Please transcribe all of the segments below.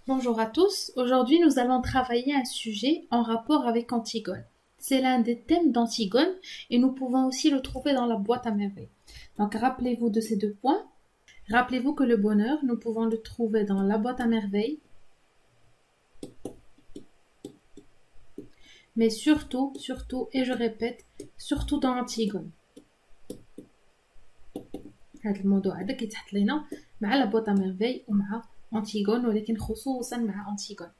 Bonjour à tous. Aujourd'hui, nous allons travailler un sujet en rapport avec Antigone. C'est l'un des thèmes d'Antigone et nous pouvons aussi le trouver dans la boîte à merveilles. Donc, rappelez-vous de ces deux points. Rappelez-vous que le bonheur, nous pouvons le trouver dans la boîte à merveilles, mais surtout, et je répète, surtout dans Antigone. هذا الموضوع هذا كيتحط لينا مع la boîte à merveilles ومع Antigone ولكن خصوصا مع Antigone.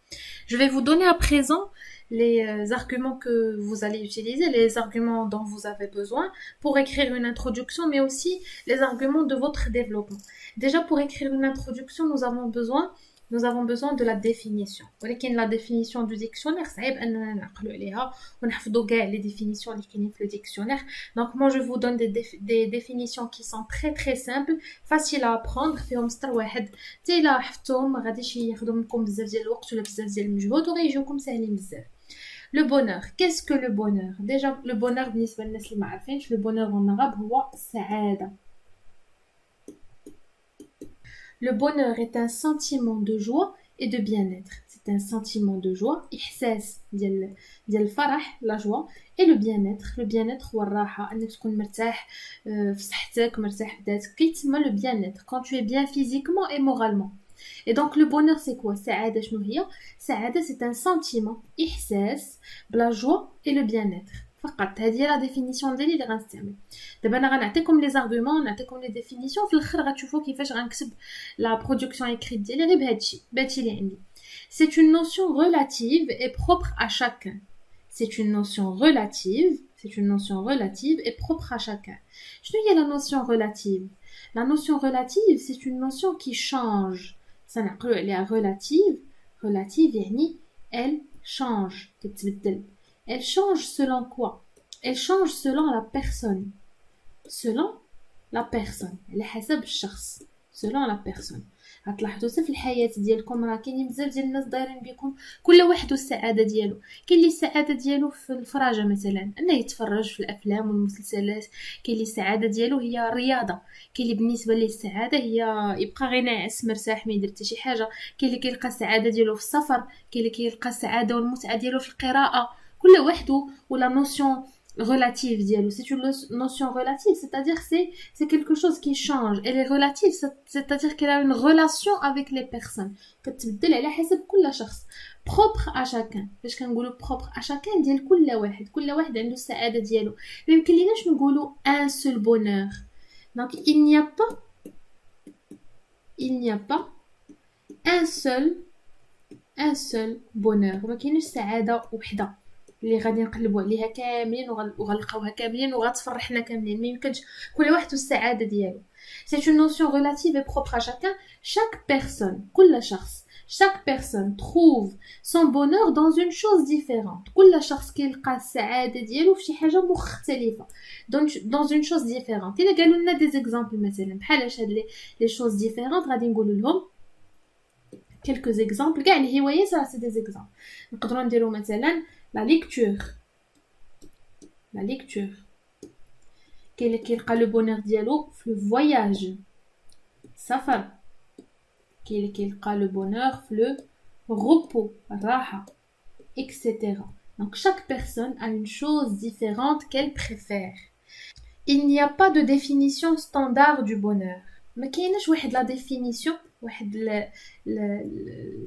Je vais vous donner à présent les arguments que vous allez utiliser, les arguments dont vous avez besoin pour écrire une introduction, mais aussi les arguments de votre développement. Déjà, pour écrire une introduction, nous avons besoin de la définition. ولكن la définition du dictionnaire, صعيب أننا نعقلوا عليها ونحفظوا كاع les définitions اللي كاينين في le dictionnaire. Donc moi, je vous donne des définitions qui sont très très simples, faciles à apprendre. فيهم سطر واحد حتى إلا حفظتهم ما غاديش ياخذوا منكم بزاف ديال الوقت ولا بزاف ديال المجهود وغيجيوكم ساهلين بزاف. Le bonheur. Qu'est-ce que le bonheur? Déjà, le bonheur, بالنسبة للناس اللي ما عارفينش, le bonheur en arabe هو السعادة. Le bonheur est un sentiment de joie et de bien-être. C'est un sentiment de joie, إحساس ديال الفرح, la joie, et le bien-être. Le bien-être هو الراحة, أنك تكون مرتاح في صحتك, مرتاح في ذاتك. كيتسمى le bien-être quand tu es bien physiquement et moralement. Et donc le bonheur c'est quoi? السعادة شنو هي؟ السعادة c'est un sentiment, إحساس بلا joie et le bien-être. فقط هذه هي لا ديفينيسيون ديالي اللي غنستعمل. دابا انا غنعطيكم لي زارغومون, نعطيكم لي ديفينيسيون, في الاخر غتشوفوا كيفاش غنكتب لا برودكسيون ايكريت ديالي غير بهادشي اللي عندي. C'est une notion relative et propre à chacun. C'est une notion relative et propre à chacun. شنو هي la notion relative? La notion relative, c'est une notion qui change. سنعقلوا عليها relative يعني elle change, كتبدل. Elle change selon quoi? Elle change selon la personne. Selon la personne. على حسب الشخص. Selon la personne. غتلاحظوا حتى في الحياة ديالكم راه كاينين بزاف ديال الناس دايرين بكم كل واحد والسعادة ديالو. كاين اللي السعادة ديالو في الفراجة مثلا, انه يتفرج في الافلام والمسلسلات. كاين اللي السعادة ديالو هي الرياضة. كاين اللي بالنسبة ليه السعادة هي يبقى غير ناعس مرتاح ما يدير حتى شي حاجة. كاين اللي كيلقى السعادة ديالو في السفر. كاين اللي كيلقى السعادة والمتعة ديالو في القراءة. كل واحد ولا نوسيون relative ديالو. C'est une notion relative, c'est-à-dire c'est quelque chose qui change. Elle est relative, c'est-à-dire qu'elle a une relation avec les personnes. كتبدل على حسب كل شخص. Propre à chacun. فاش كنقولوا propre à chacun ديال كل واحد عنده السعادة ديالو. ما يمكن ليناش نقولوا un seul bonheur. Donc il n'y a pas un seul bonheur. ما كاينش سعادة وحدة اللي غادي نقلبوا عليها كاملين وغنلقاوها كاملين وغتفرحنا كاملين. ما يمكنش, كل واحد والسعاده ديالو. C'est une notion relative et propre à chacun. كل شخص, chaque personne trouve son bonheur dans une chose différente. كل شخص كيلقى السعاده ديالو في شي حاجه مختلفه, dans une chose différente. الا قالوا لنا des exemples مثلا بحال هاد les choses différentes غادي نقولوا لهم quelques exemples. كاع الهوايات راه سي des exemples. نقدروا نديروا مثلا la lecture. كاين اللي كيلقى لو بونور ديالو في الفواياج, السفر. كاين اللي كيلقى لو بونور في لو repos, الراحه, etc. Donc chaque personne a une chose différente qu'elle préfère. Il n'y a pas de définition standard du bonheur. ما كايناش واحد لا ديفينيسيون, واحد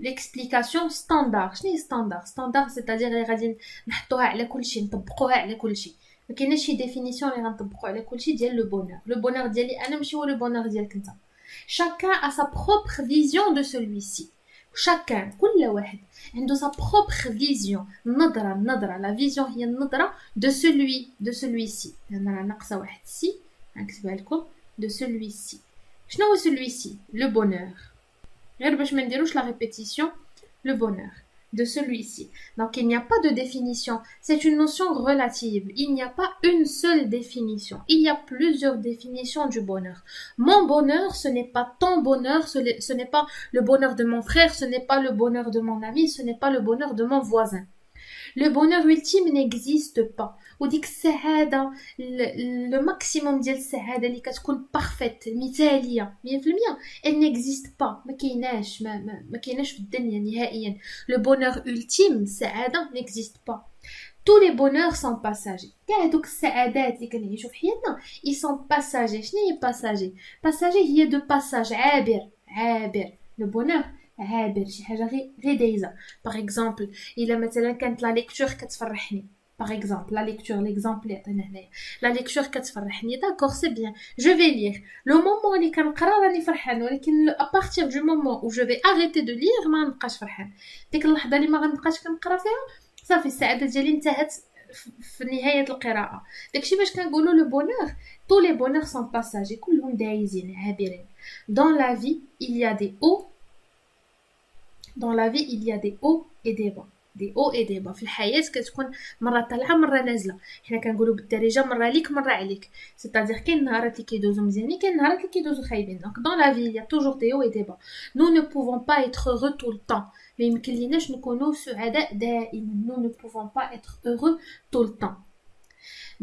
l'explication standard. شنو هي standard c'est-à-dire اللي غادي نحطوها على كلشي, نطبقوها على كلشي. ما كايناش شي ديفينيسيون اللي غنطبقوا على كلشي ديال لو بونور. لو بونور ديالي انا ماشي هو لو بونور ديالك انت. chacun a sa propre vision de celui-ci. chacun, كل واحد عنده sa propre vision. النظرة la vision هي النظرة de celui-ci. انا راه ناقصه واحد سي نكتبها لكم, de celui-ci. شنو هو celui-ci? le bonheur. غير باش ما نديروش la répétition, le bonheur de celui-ci. Donc il n'y a pas de définition, c'est une notion relative. Il n'y a pas une seule définition, il y a plusieurs définitions du bonheur. Mon bonheur, ce n'est pas ton bonheur, ce n'est pas le bonheur de mon frère, ce n'est pas le bonheur de mon ami, ce n'est pas le bonheur de mon voisin. Le bonheur ultime n'existe pas. وديك السعادة le maximum ديال السعادة اللي كتكون parfaite مثالية 100% elle n'existe pas. ما كايناش في الدنيا نهائيا. Le bonheur ultime السعادة n'existe pas. Tous les bonheurs sont passagers. كاع دوك السعادات اللي كنعيشو في حياتنا ils sont passagers. شنو هي passager؟ passager هي de passage عابر. Le bonheur عابر شي حاجه غير دايزه. باغ اكزومبل الا مثلا كانت لا ليكتور كتفرحني، باغ اكزومبل لا ليكتور ليكزامبل اللي عطينا هنايا، لا ليكتور كتفرحني داكوغ سي بيان جو في لير لو مومون اللي كنقرا راني فرحان، ولكن ا بارتير دو مومون او جو في اريتي دو لير ما نبقاش فرحان. ديك اللحظه اللي ما غنبقاش كنقرا فيها صافي السعاده ديالي انتهت في نهايه القراءه. داكشي باش كنقولوا لو بونور طو لي بونور سون باساجي، كلهم دايزين عابرين. دون لا في il y a des hauts. Dans la vie, il y a des hauts et des bas. Des hauts et des bas. في الحياة كتكون مرة طالعة مرة نازلة. حنا كنقولوا بالدارجة مرة ليك مرة عليك. C'est-à-dire كاين نهارات اللي كيدوزو مزيانين، كاين نهارات اللي كيدوزو خايبين. Donc dans la vie, il y a toujours des hauts et des bas. Nous ne pouvons pas être heureux tout le temps. ما يمكنليناش نكونوا سعداء دائما. Nous ne pouvons pas être heureux tout le temps.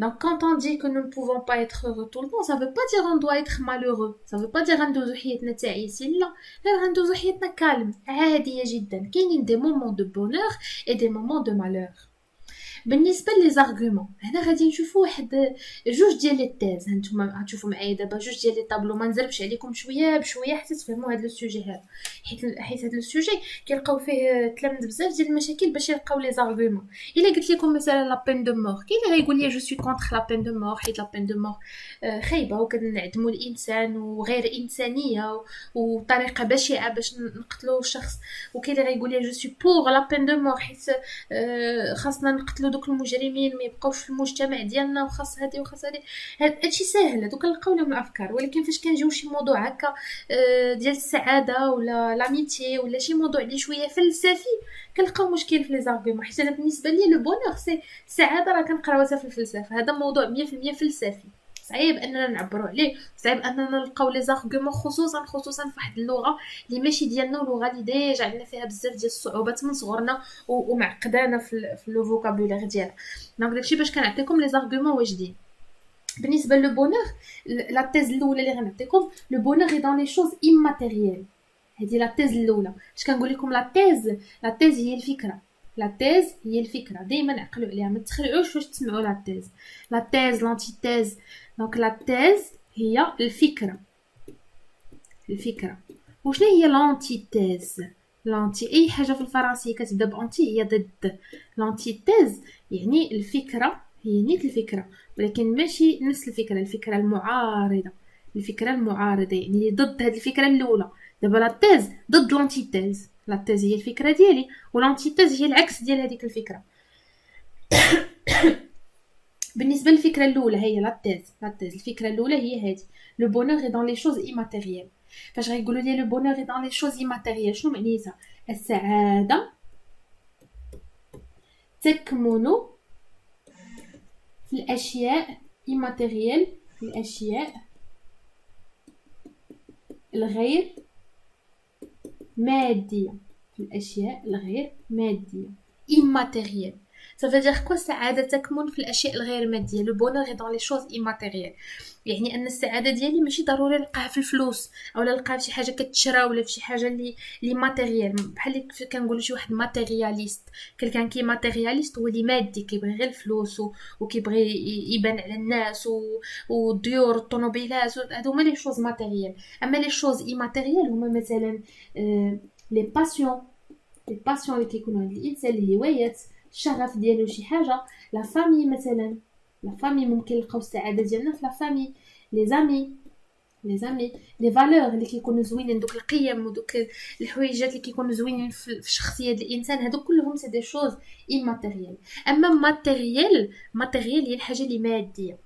Donc quand on dit que nous ne pouvons pas être heureux tout le temps, ça veut pas dire on doit être malheureux. Ça veut pas dire غندوزو حياتنا تعيسين، لا غندوزو حياتنا كالم عادية جدا. كاينين des moments de bonheur et des moments de malheur. بالنسبه لي زارغومون هنا غادي نشوفوا واحد جوج ديال لي تيز. هانتوما غتشوفوا معايا دابا جوج ديال لي طابلو، ما نزربش عليكم شويه بشويه حتى تفهموا هذا السوجي هذا، حيت هذا السوجي كيلقاو فيه تلامذ بزاف ديال المشاكل باش يلقاو لي زارغومون. الا قلت لكم مثلا لا بين دو مور، كاين اللي غايقول لي جو سوي كونتر لا بين دو مور حيت لا بين دو مور خايبه وكنعدموا الانسان وغير انسانيه وطريقه بشعه باش نقتلوا الشخص. وكاين اللي غايقول لي جو سوي بور لا بين دو مور حيت خاصنا نقتلوا دوك المجرمين ما يبقاوش في المجتمع ديالنا، وخاص هادي وخاص هادي. هادشي ساهل، هادو كنلقاو لهم الافكار. ولكن فاش كنجيو شي موضوع هكا ديال السعاده ولا لاميتي ولا شي موضوع اللي شويه فلسفي كنلقاو مشكل في لي زارغومون. حيت انا بالنسبه لي لو بونور سي السعاده راه كنقراوها في الفلسفه. هذا موضوع 100% فلسفي، صعيب اننا نعبروا عليه، صعيب اننا نلقاو لي زارغومون خصوصا في واحد اللغه اللي ماشي ديالنا، لغه اللي ديجا عندنا فيها بزاف ديال الصعوبات من صغرنا ومعقدانا في لو فوكابولير ديالها. دونك داكشي باش كنعطيكم لي زارغومون واجدين. بالنسبه لو بونور لا تيز الاولى اللي غنعطيكم، لو بونور اي دون لي شوز ايماتيريال. هذه لا تيز الاولى. اش كنقول لكم؟ لا تيز هي الفكره. لا تيز هي الفكره، دائما عقلوا عليها، ما تخلعوش فاش تسمعوا لا تيز لانتي تيز. دونك لا تيز هي الفكره. وشنو هي لانتي تيز؟ لانتي اي حاجه في الفرنسيه كتبدا بانتي هي ضد. لانتي تيز يعني الفكره، هي نيت الفكره ولكن ماشي نفس الفكره المعارضه. يعني ضد هذه الفكره الاولى. دابا لا تيز ضد لانتي تيز. لا تيز هي الفكره ديالي ولانتي تيز هي العكس ديال هذيك الفكره. بالنسبه للفكره الاولى هي لا تيز الفكره الاولى هي هذه لو بونور دون لي شوز ايماتيريال. فاش غيقولوا لي لو بونور دون لي شوز ايماتيريال شنو معنيتها؟ السعاده تكمن في الاشياء ايماتيريال، في الاشياء الغير ماديه، في الاشياء الغير ماديه immatériel. Ça veut dire quoi السعادة تكمن في الأشياء الغير مادية؟ le bonheur est dans les choses immatérielles. يعني أن السعادة ديالي ماشي ضروري نلقاها في الفلوس أو نلقاها في شي حاجة كتشرا ولا في شي حاجة اللي ماتيريال. بحال اللي كنقولوا شي واحد ماتيرياليست، كلكان كي ماتيرياليست هو اللي مادي، كيبغي غير الفلوس وكيبغي يبان على الناس والديور والطوموبيلات، هادو هما لي شوز ماتيريال. أما لي شوز immatériel هما مثلا لي باسيون اللي كيكونوا عند الانسان، الهوايات، الشغف ديالو شي حاجه. لا فامي مثلا، لا فامي ممكن نلقاو السعاده ديالنا في لا فامي. لي زامي لي فالور اللي كيكونوا زوينين، دوك القيم ودوك الحويجات اللي كيكونوا زوينين في الشخصيه ديال الانسان، هادو كلهم سي دي شوز ايماتيريال. اما ماتيريال هي الحاجه اللي ماديه.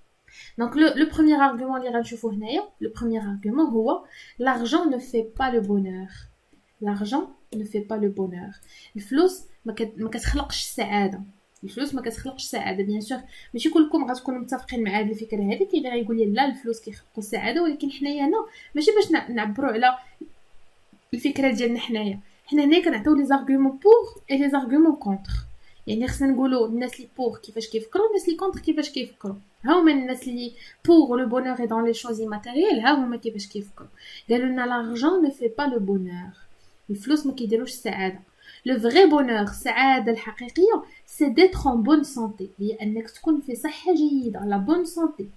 Donc le premier argument اللي غنشوفوه هنايا، le premier argument هو l'argent ne fait pas le bonheur. l'argent ne fait pas le bonheur. الفلوس ما كتخلقش السعاده. الفلوس ما كتخلقش السعاده بيان سور. ماشي كلكم غتكونوا متفقين مع هذه الفكره هذه. كاين اللي غايقول لي لا الفلوس كيخلقوا السعاده، ولكن حنايا هنا ماشي باش نعبروا على الفكره ديالنا. حنا هنا كنعطيو لي زارغومون بور اي لي زارغومون كونتر. يعني خصنا نقولوا الناس اللي بور كيفاش كيفكروا الناس اللي كونتر كيفاش كيفكروا ها هما الناس اللي بور لو بونور اي دون لي شوز ماتيريال ها هما كيفاش كيفكروا قالوا لنا لارجون نو في با لو بونور الفلوس ما كيديروش السعاده لو فري بونور السعاده الحقيقيه سي ديتر ان بون سانتي هي انك تكون في صحه جيده لا بون سانتي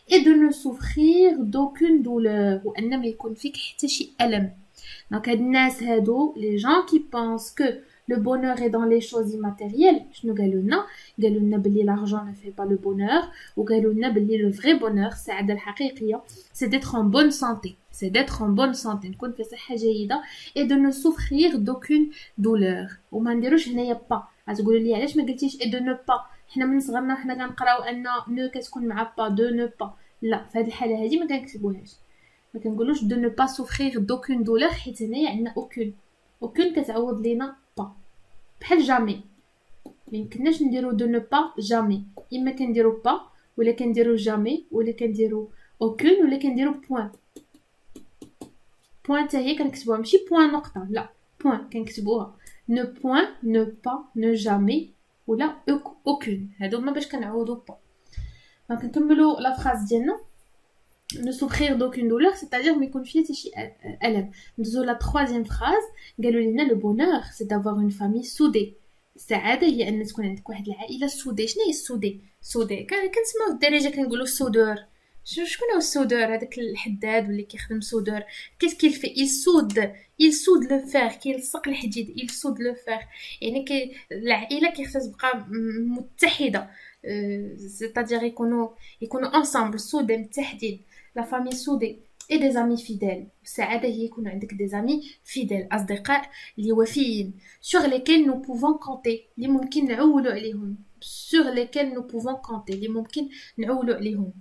et de ne souffrir d'aucune douleur وان ما يكون فيك حتى شي الم دونك هاد الناس هادو les gens qui pensent que le bonheur est dans les choses immatérielles شنو قالوا لنا بلي l'argent ne fait pas le bonheur وقالوا لنا بلي le vrai bonheur السعاده الحقيقيه c'est d'être en bonne santé c'est d'être en bonne santé نكون في صحه جيده et de ne souffrir d'aucune douleur وما نديروش هنايا با غتقولوا لي علاش ما قلتيش et de ne pas حنا من صغرنا حنا كنقراو ان نو كتكون مع با دو نو با لا في هذه الحاله هذه ما كنكتبوهاش ما كنقولوش دو نو با سوفرير دوكون دولور حيت هنايا عندنا اوكون كتعوض لينا با بحال جامي ما يمكنناش نديرو دو نو با جامي اما كنديرو با ولا كنديرو جامي ولا كنديرو اوكون ولا كنديرو بوين حتى هي كنكتبوها ماشي بوين نقطه لا بوين كنكتبوها نو بوين نو با نو جامي ولا اوكون هادو ما باش كنعوضو با كنكملوا لا فراز ديالنا ne souffrir d'aucune douleur c'est-à-dire ما يكون فيه حتى شي الم ندوزو لا troisième phrase قالوا لنا le bonheur c'est d'avoir une famille soudée السعاده هي ان تكون عندك واحد العائله سودée شنو هي السودي كنسمعوا في الدارجه كنقولوا السودور شكون هو السودور هذاك الحداد واللي كيخدم سودور كيف في il soude le fer كيلصق الحديد il soude le fer يعني العائله كيخصها تبقى متحده c'est-à-dire يكونوا ensemble soudés متحدين la famille soudée et des amis fidèles السعاده هي يكون عندك des amis fidèles اصدقاء اللي وفيين sur lesquels nous pouvons compter اللي ممكن نعولوا عليهم sur lesquels nous pouvons compter اللي ممكن نعولوا عليهم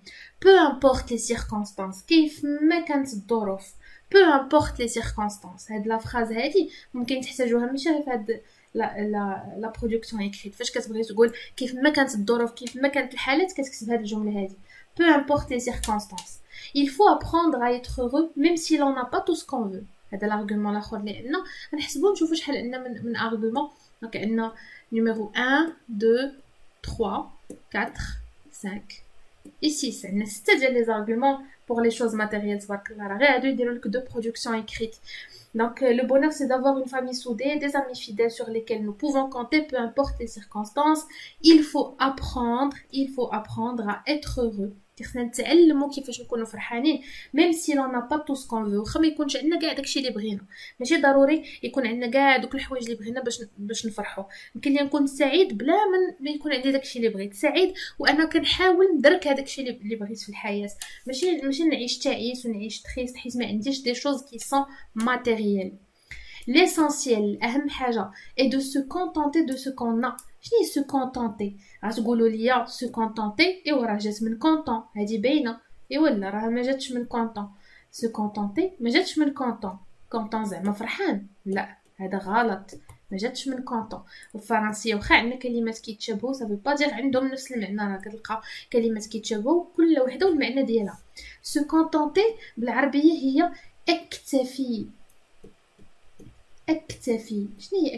peu importe les circonstances كيف ما كانت الظروف peu importe les circonstances هاد لا فراز هادي ممكن تحتاجوها ماشي غير في هاد لا برودكسيون ايكريت فاش كتبغي تقول كيف ما كانت الظروف كيف ما كانت الحالات كتكتب هاد الجمله هادي peu importe les circonstances il faut apprendre à être heureux même si l'on n'a pas tout ce qu'on veut هذا l'argument الاخر اللي عندنا غنحسبوا نشوفوا شحال عندنا من argument دونك عندنا numéro 1 2 3 4 5 et 6 عندنا 6 ديال لي arguments pour les choses matérielles تبارك الله راه غير هادو يديروا لك دو برودكسيون écrite. Donc le bonheur c'est d'avoir une famille soudée, des amis fidèles sur lesquels nous pouvons compter peu importe les circonstances. Il faut apprendre à être heureux. خصنا نتعلموا كيفاش نكونوا فرحانين même si l'on n'a pas tout ce qu'on veut واخا ما يكونش عندنا كاع داكشي اللي بغينا ماشي ضروري يكون عندنا كاع دوك الحوايج اللي بغينا باش نفرحوا يمكن لي نكون سعيد بلا ما يكون عندي داكشي اللي بغيت سعيد وانا كنحاول ندرك هذاكشي اللي بغيت في الحياه ماشي نعيش تعيس ونعيش تريست حيت ما عنديش دي شوز كي سون ماتيريال l'essentiel اهم حاجه est de se contenter de ce qu'on a شنو se contenter غتقولوا ليا se contenter ايوا راه جات من content هذه باينه ايوا لا راه ما جاتش من content se contenter ما جاتش من content زعما فرحان لا هذا غلط ما جاتش من content والفرنسيه واخا عندنا كلمات كيتشابهوا صافي با دير عندهم نفس المعنى راه كتلقى كلمات كيتشابهوا كل وحده والمعنى ديالها se contenter بالعربيه هي اكتفي شنو هي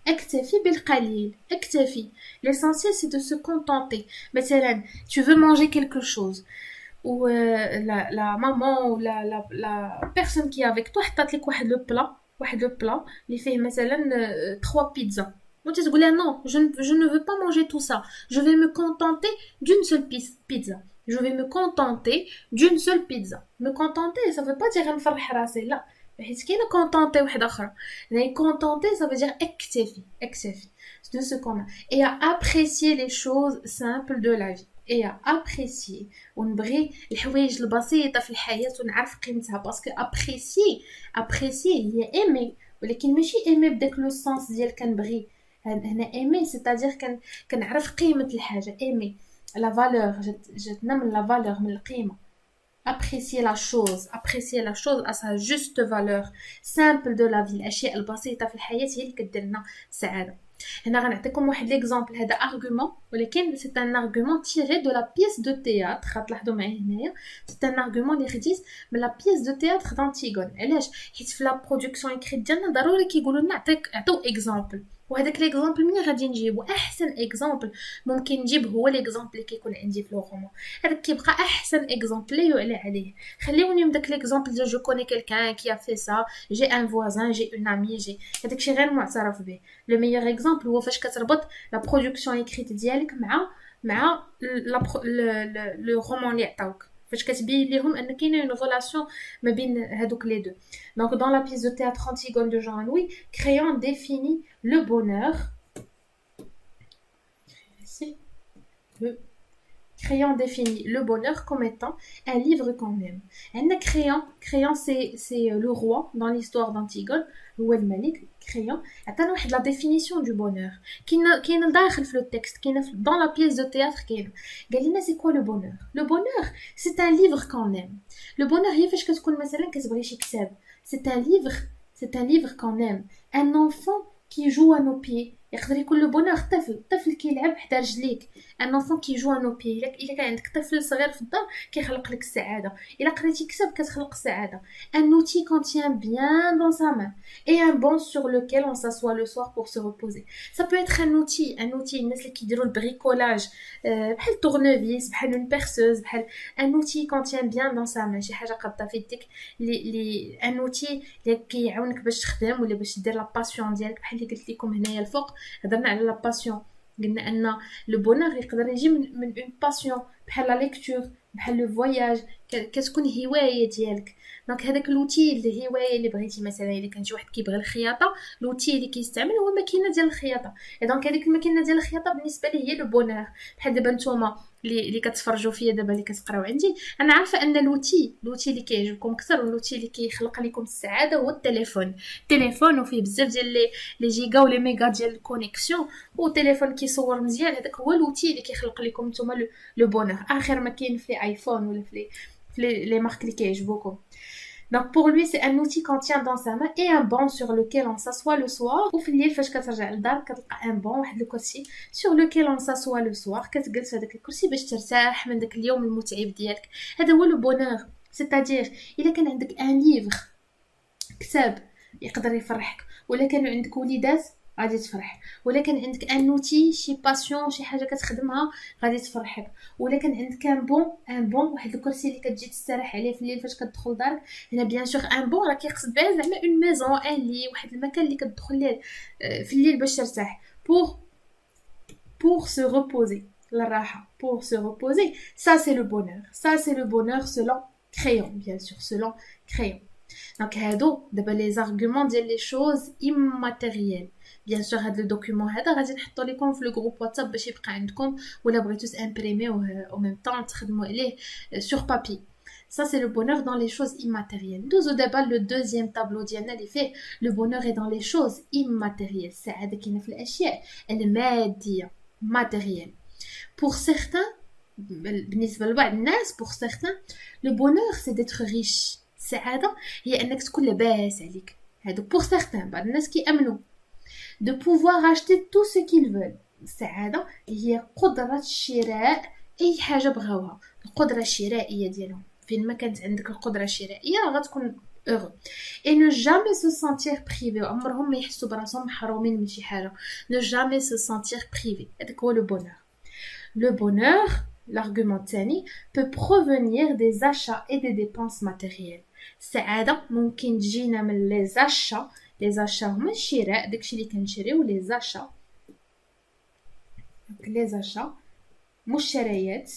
اكتفي بالقليل اكتفي l'essentiel c'est de se contenter مثلا tu veux manger quelque chose ou la maman ou la personne qui est avec toi حطات لك واحد لو بلا اللي فيه مثلا 3 بيتزا وانت تقول لها non je ne veux pas manger tout ça je vais me contenter d'une seule pizza je vais me contenter d'une seule pizza me contenter ça veut pas dire نفرح راسي لا حيت كاينه كونطونتي واحده اخرى يعني كونطونتي ça veut dire اكتفي de ce qu'on a et à apprécier les choses simples de la vie et à apprécier ونبغي الحوايج البسيطه في الحياه ونعرف قيمتها باسكو apprécier هي aimer ولكن ماشي aimer بداك لو سونس ديال كنبغي هنا aimer c'est-à-dire كنعرف قيمه الحاجه aimer la valeur جاتنا من la valeur من القيمه apprécier la chose à sa juste valeur simple de la vie الاشياء البسيطه في الحياه هي اللي كدير لنا السعاده هنا غنعطيكم واحد ليكزامبل هذا ارغومون ولكن سي ان ارغومون تيري دو لا بيس دو تياتر غتلاحظوا معايا هنايا سي ان ارغومون اللي خديت من لا بيس دو تياتر دانتيغون علاش حيت في لا برودكسيون اكريت ديالنا ضروري كيقولوا لنا عطيو اكزامبل وهذاك ليكزامبل ملي غادي نجيبو احسن اكزامبل ممكن نجيب هو ليكزامبل اللي كيكون عندي في لو رومان. هذاك كيبقى احسن اكزامبل لا يعلى عليه. خليوني من داك ليكزامبل ديال جو كوني كيلكان كي في سا، جي ان فوازان، جي اون امي، جي هذاك شي غير معترف به. لو ميور اكزامبل هو فاش كتربط لا برودكسيون ايكريت ديالك مع لو رومان اللي عطاوك، فاش كتبين ليهم ان كاينه اون ريلاسيون ما بين هذوك لي دو. دونك dans la pièce de théâtre Antigone de Jean Louis, Créon définit le bonheur. Ici, le Créon définit le bonheur comme étant un livre qu'on aime. Créon c'est le roi dans l'histoire d'Antigone, هو الملك. Créon عطانا واحد la définition du bonheur كاينه داخل في le texte، كاينه dans la pièce de théâtre كاينه. قال لنا c'est quoi le bonheur. Le bonheur c'est un livre qu'on aime. Le bonheur هي فاش كتكون مثلا كتبغي شي كتاب. C'est un livre qu'on aime. Un enfant qui joue à nos pieds. يقدر يكون لو بونور طفل كيلعب حدا رجليك. ان انفون كي جو انو بي. الا كان عندك طفل صغير في الدار كيخلق لك السعاده. الا قريتي كتاب كتخلق السعاده. Un outil qu'on tient bien dans sa main et un banc sur lequel on s'assoit le soir pour se reposer. Ça peut être un outil الناس اللي كيديروا البريكولاج بحال tournevis بحال une perceuse بحال un outil qu'on tient bien dans sa main. شي حاجه قاده في يدك لي un outil اللي كيعاونك باش تخدم ولا باش دير لا باسيون ديالك. بحال اللي قلت لكم هنايا الفوق هضرنا على لا باسيون، قلنا ان لو بونور يقدر يجي من اون باسيون بحال لا ليكتور بحال لو فواياج، كتكون هوايه ديالك. دونك هذاك لوتي الهوايه اللي بغيتي مثلا الا كان شي واحد كيبغي الخياطه لوتي اللي كيستعمل هو ماكينه ديال الخياطه. دونك هذيك الماكينه ديال الخياطه بالنسبه لي هي لو بونور. بحال دابا نتوما اللي كتفرجوا فيا دابا اللي كتقراو عندي، انا عارفه ان لوتي اللي كيعجبكم اكثر واللوتي اللي كيخلق لكم السعاده هو التليفون وفيه بزاف ديال لي جيجا ولي ميغا ديال الكونيكسيون، والتليفون كيصور مزيان. هذاك هو لوتي اللي كيخلق لكم نتوما لو بونور اخر ما كاين في ايفون ولا في les marques اللي كيعجبوكم. Donc pour lui c'est un outil qu'on tient dans sa main et un banc sur lequel on s'assoit le soir. وفي الليل فاش كترجع للدار كتلقى un banc واحد الكرسي sur lequel on s'assoit le soir، كتجلس هذاك الكرسي باش ترتاح من داك اليوم المتعب ديالك. هذا هو لو بونور. c'est-à-dire الا كان عندك un livre كتاب يقدر يفرحك، ولا كانوا عندك وليدات غادي تفرح، ولا كان عندك ان اوتي شي باسيون شي حاجه كتخدمها غادي تفرحك، ولا كان عندك ان بون واحد الكرسي اللي كتجي تستريح عليه في الليل فاش كتدخل دارك. هنا بيان سور ان بون راه كيقصد بها زعما اون ميزون ان لي واحد المكان اللي كتدخل ليه في الليل باش ترتاح pour se reposer للراحه. pour se reposer ça c'est le bonheur selon Créon, bien sûr selon Créon. Donc هادو دابا لي زارغومون ديال لي شوز immatérielles. بيان سور هاد لو دوكيومون هذا غادي نحطو لكم في لو جروب واتساب باش يبقى عندكم، ولا بغيتو امبريميوه او ميم طون تخدموا عليه sur papier. Ça c'est le bonheur dans les choses immatérielles. Dozo d'abord le deuxième tableau ديالنا اللي فيه le bonheur est dans les choses immatérielles. السعاده كاينه في الاشياء الماديه matérielle. Pour certains بالنسبه لبعض الناس pour certains le bonheur c'est d'être riche. السعاده هي انك تكون لاباس عليك. هادو pour certains بعض الناس كيامنوا de pouvoir acheter tout ce qu'ils veulent. السعادة هي قدرة شراء أي حاجة بغاوها، القدرة الشرائية ديالهم. فين ما كانت عندك القدرة الشرائية غتكون heureux. Et ne jamais se sentir privé. عمرهم ما يحسوا براسهم محرومين من شي حاجة. Ne jamais se sentir privé. هذاك هو le bonheur. Le bonheur, l'argument الثاني, peut provenir des achats et des dépenses matérielles. السعادة ممكن تجينا من les achats. les achats هما الشراء، داكشي اللي كنشريو les achats. les achats مشتريات.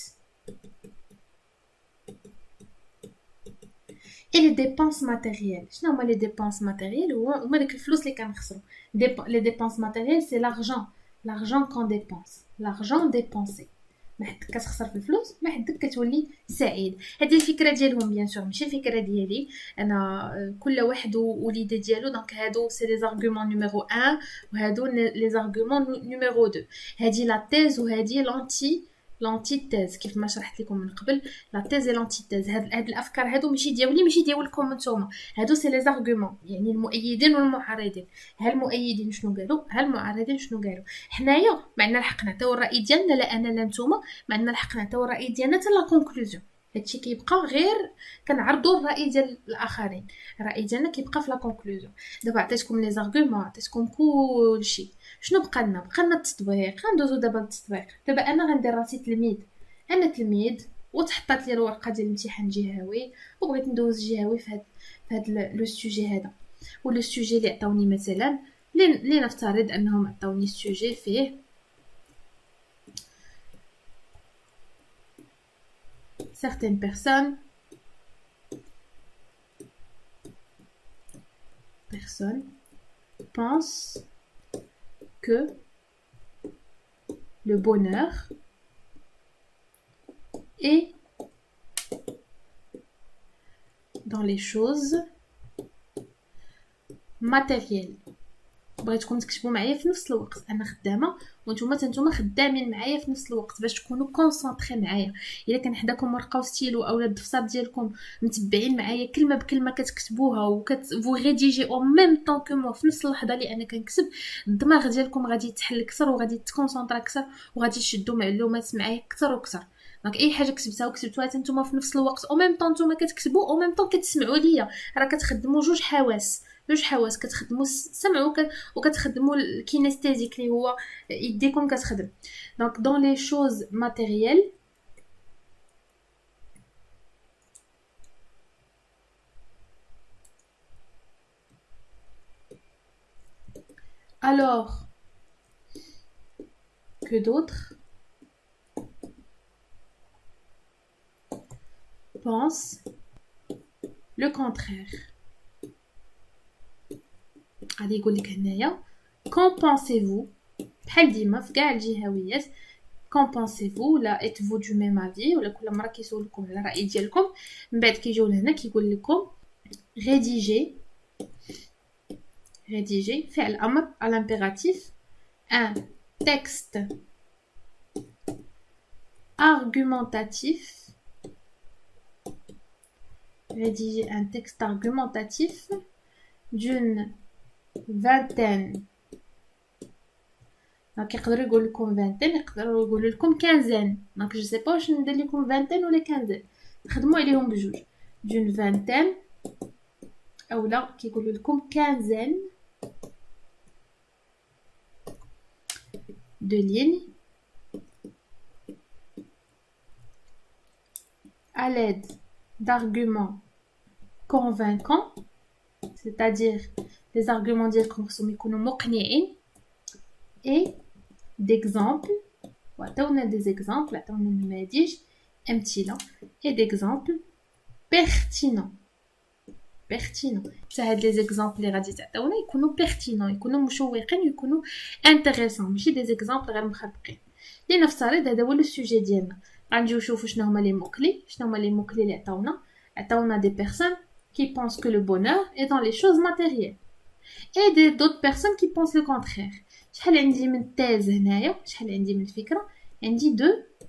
et les dépenses matérielles. شنو هما les dépenses matérielles؟ هما داك الفلوس اللي كنخسرو. les dépenses matérielles c'est l'argent qu'on dépense, l'argent dépensé. ما حدك كتخسر في الفلوس ما حدك كتولي سعيد. هذه الفكره ديالهم بيان سور ماشي الفكره ديالي انا. كل واحد وليده ديالو. دونك هادو سي لي زارغومون نيميرو 1 وهادو لي زارغومون نيميرو 2. هذه لا تيز وهذه لانتيتيز كيف ما شرحت لكم من قبل. لا تيز اي لانتيتيز. هاد الافكار هادو ماشي ديالي ماشي ديالكم نتوما. هادو سي لي زارغومون يعني المؤيدين والمعارضين. ها المؤيدين شنو قالوا ها المعارضين شنو قالوا. حنايا ما عندنا الحق نعطيو الراي ديالنا لا انا لا نتوما ما عندنا الحق نعطيو الراي ديالنا حتى لا كونكلوزيون. هادشي كيبقى غير كنعرضوا الراي ديال الاخرين. الراي ديالنا كيبقى في لا كونكلوزيون. دابا عطيتكم لي زارغومون، عطيتكم كلشي. شنو بقى لنا التطبيق. غندوزو دابا للتطبيق. دابا انا غندير راسي تلميذ، انا تلميذ وتحطات لي الورقه ديال الامتحان جهوي وبغيت ندوز جهوي في هاد لو سوجي هذا. ولو سوجي اللي عطاوني مثلا لي نفترض انهم عطاوني السوجي فيه certaines personnes pensent que le bonheur est dans les choses matérielles. بغيتكم تكتبوا معايا في نفس الوقت، انا خدامه وانتم خدامين معايا في نفس الوقت باش تكونوا كونسونطري معايا. الا كان حداكم ورقه وستيلو اولا الدفتر ديالكم متبعين معايا كلمه بكلمه كتكتبوها فو ريديجي او ميم طون كو مو في نفس اللحظه اللي انا كنكتب، الدماغ ديالكم غادي يتحل اكثر وغادي تكونسونطرا اكثر وغادي تشدوا معلومات معايا اكثر واكثر. دونك اي حاجه كتبتوها نتوما في نفس الوقت او ميم طون نتوما كتكتبوا او ميم طون كتسمعوا ليا، راه كتخدموا جوج حواس كتخدموا السمع وكتخدموا الكينيستيزيك اللي هو يديكم كتخدم. دونك دون لي شوز ماتيريال alors que d'autres pensent le contraire. غادي يقول لك هنايا qu'en pensez-vous بحال ديما في كاع الجهويات qu'en pensez-vous ولا êtes-vous du même avis ولا كل مره كيسولكم على الراي ديالكم من بعد كيجيو لهنا كيقول لكم rédiger فعل امر à l'impératif un texte argumentatif. Rédiger un texte argumentatif d'une vingtaine. دونك يقدروا يقول لكم 20، يقدروا يقولوا لكم 15. دونك جو سي با واش ندير لكم 20 ولا 15، خدموا عليهم بجوج. d'une vingtaine اولا كيقولوا لكم 15 de lignes à l'aide d'arguments convaincants, c'est-à-dire les arguments ديالكم خصهم يكونوا مقنعين et d'exemples. وعطاونا des exemples، عطاونا نماذج امثله et d'exemples pertinents. حتى هاد لي زيكزامبل اللي غادي تعطيونا يكونوا بيرتينون، يكونوا مشوقين، يكونوا انتريسون، ماشي دي زيكزامبل غير مخبقين. لنفترض هذا هو لو سوجي ديالنا، غنجيو نشوفوا شنو هما لي موكلي اللي عطاونا دي بيرسون qui pensent que le bonheur est dans les choses matérielles et d'autres personnes qui pensent le contraire. شحال عندي من تيز هنايا، شحال عندي من فكره، عندي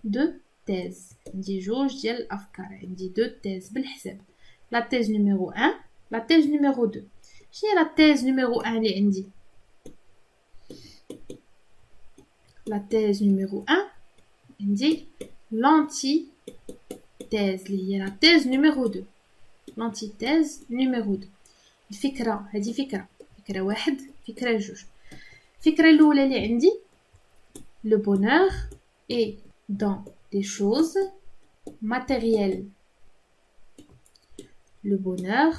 دو تيز، عندي جوج ديال الافكار، عندي دو تيز بالحساب. لا تيز نيميرو 1 لا تيز نيميرو 2. شنو هي لا تيز نيميرو 1 اللي عندي؟ لا تيز نيميرو 1 عندي لانتي تيز اللي هي لا تيز نيميرو 2. لانتي تيز نيميرو 2. الفكره هذه فكره واحد، فكره جوج. الفكره الاولى اللي عندي le bonheur est dans des choses matérielles. le bonheur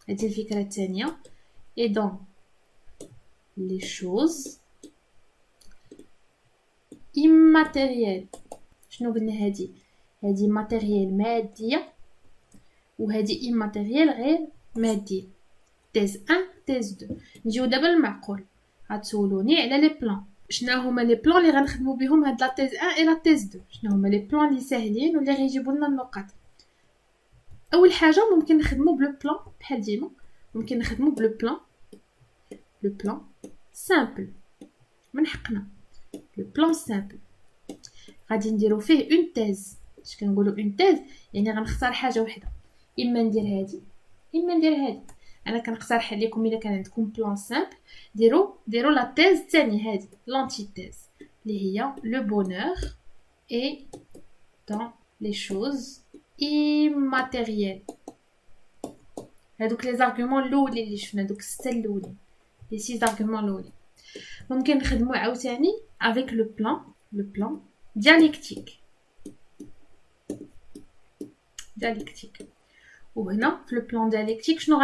هذه الفكره الثانيه est dans les choses immatérielles. شنو قلنا؟ هذه ماتيريال ماديه وهذه immatériel غير ماديه. تيز 1 تيز 2. نجيو دابا المعقول، غتسولوني على لي بلان. شنو هما لي بلان اللي غنخدموا بهم هاد لا تيز 1 اي لا تيز 2؟ شنو هما لي بلان اللي ساهلين واللي غيجيبوا لنا النقاط؟ اول حاجه ممكن نخدموا بلو بلان بحال ديما، ممكن نخدموا بلو بلان سامبل من حقنا. لو بلان سامبل غادي نديرو فيه اون تيز. اش كنقولوا اون تيز؟ يعني غنختار حاجه وحده، اما ندير هادي اما ندير هادي. انا كنقترح عليكم الا كان عندكم بلان سامبل ديروا لا تيز الثانيه هذه لانتي تيز اللي هي لو بونور اي dans les choses immatériels. هادوك les arguments الاولين اللي شفنا دوك الستة الاولين les 6 arguments الاولين. ممكن نخدمو عاوتاني avec le plan dialectique. وهنا في le plan dialectique شنو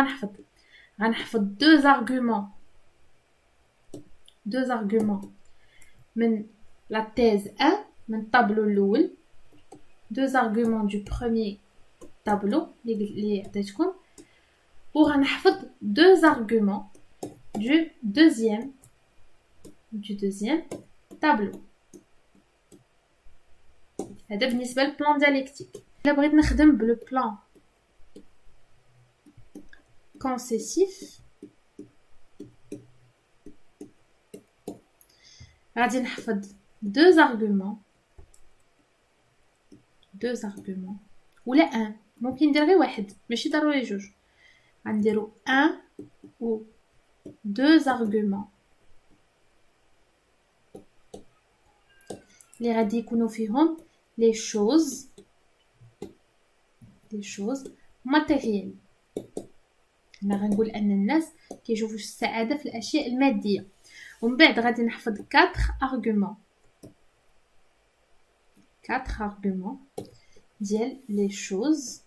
غنحفظ deux arguments من la thèse 1 من الطابلو الاول, deux arguments du premier tableau اللي عطيتكم, وغنحفظ deux arguments du deuxième tableau. هذا بالنسبه للبلان ديالكتيك. الا بغيت نخدم بلو بلان كونسيسيف غادي نحفظ deux arguments ولا ان, ممكن ندير غير واحد ماشي ضروري جوج. غنديرو ان و deux arguments اللي غادي يكونوا فيهم les choses matérielles. هنا غنقول ان الناس كيشوفوا السعاده في الاشياء الماديه. ومن بعد غادي نحفظ 4 arguments ديال les choses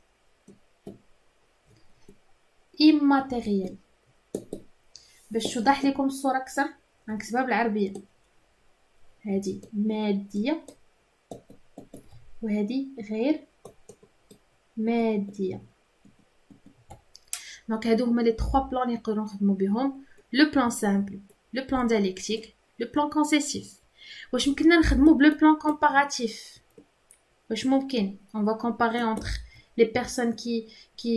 immatérielles. باش توضح لكم الصوره اكثر غنكتبها بالعربيه. هذه ماديه وهذه غير ماديه. دونك هادو هما لي 3 بلان اللي نقدروا نخدموا بهم: لو بلان سامبل, لو بلان ديالكتيك, لو بلان كونسيسيف. واش ممكننا نخدموا بلو بلان كومباراتيف؟ واش ممكن on va comparer entre les personnes qui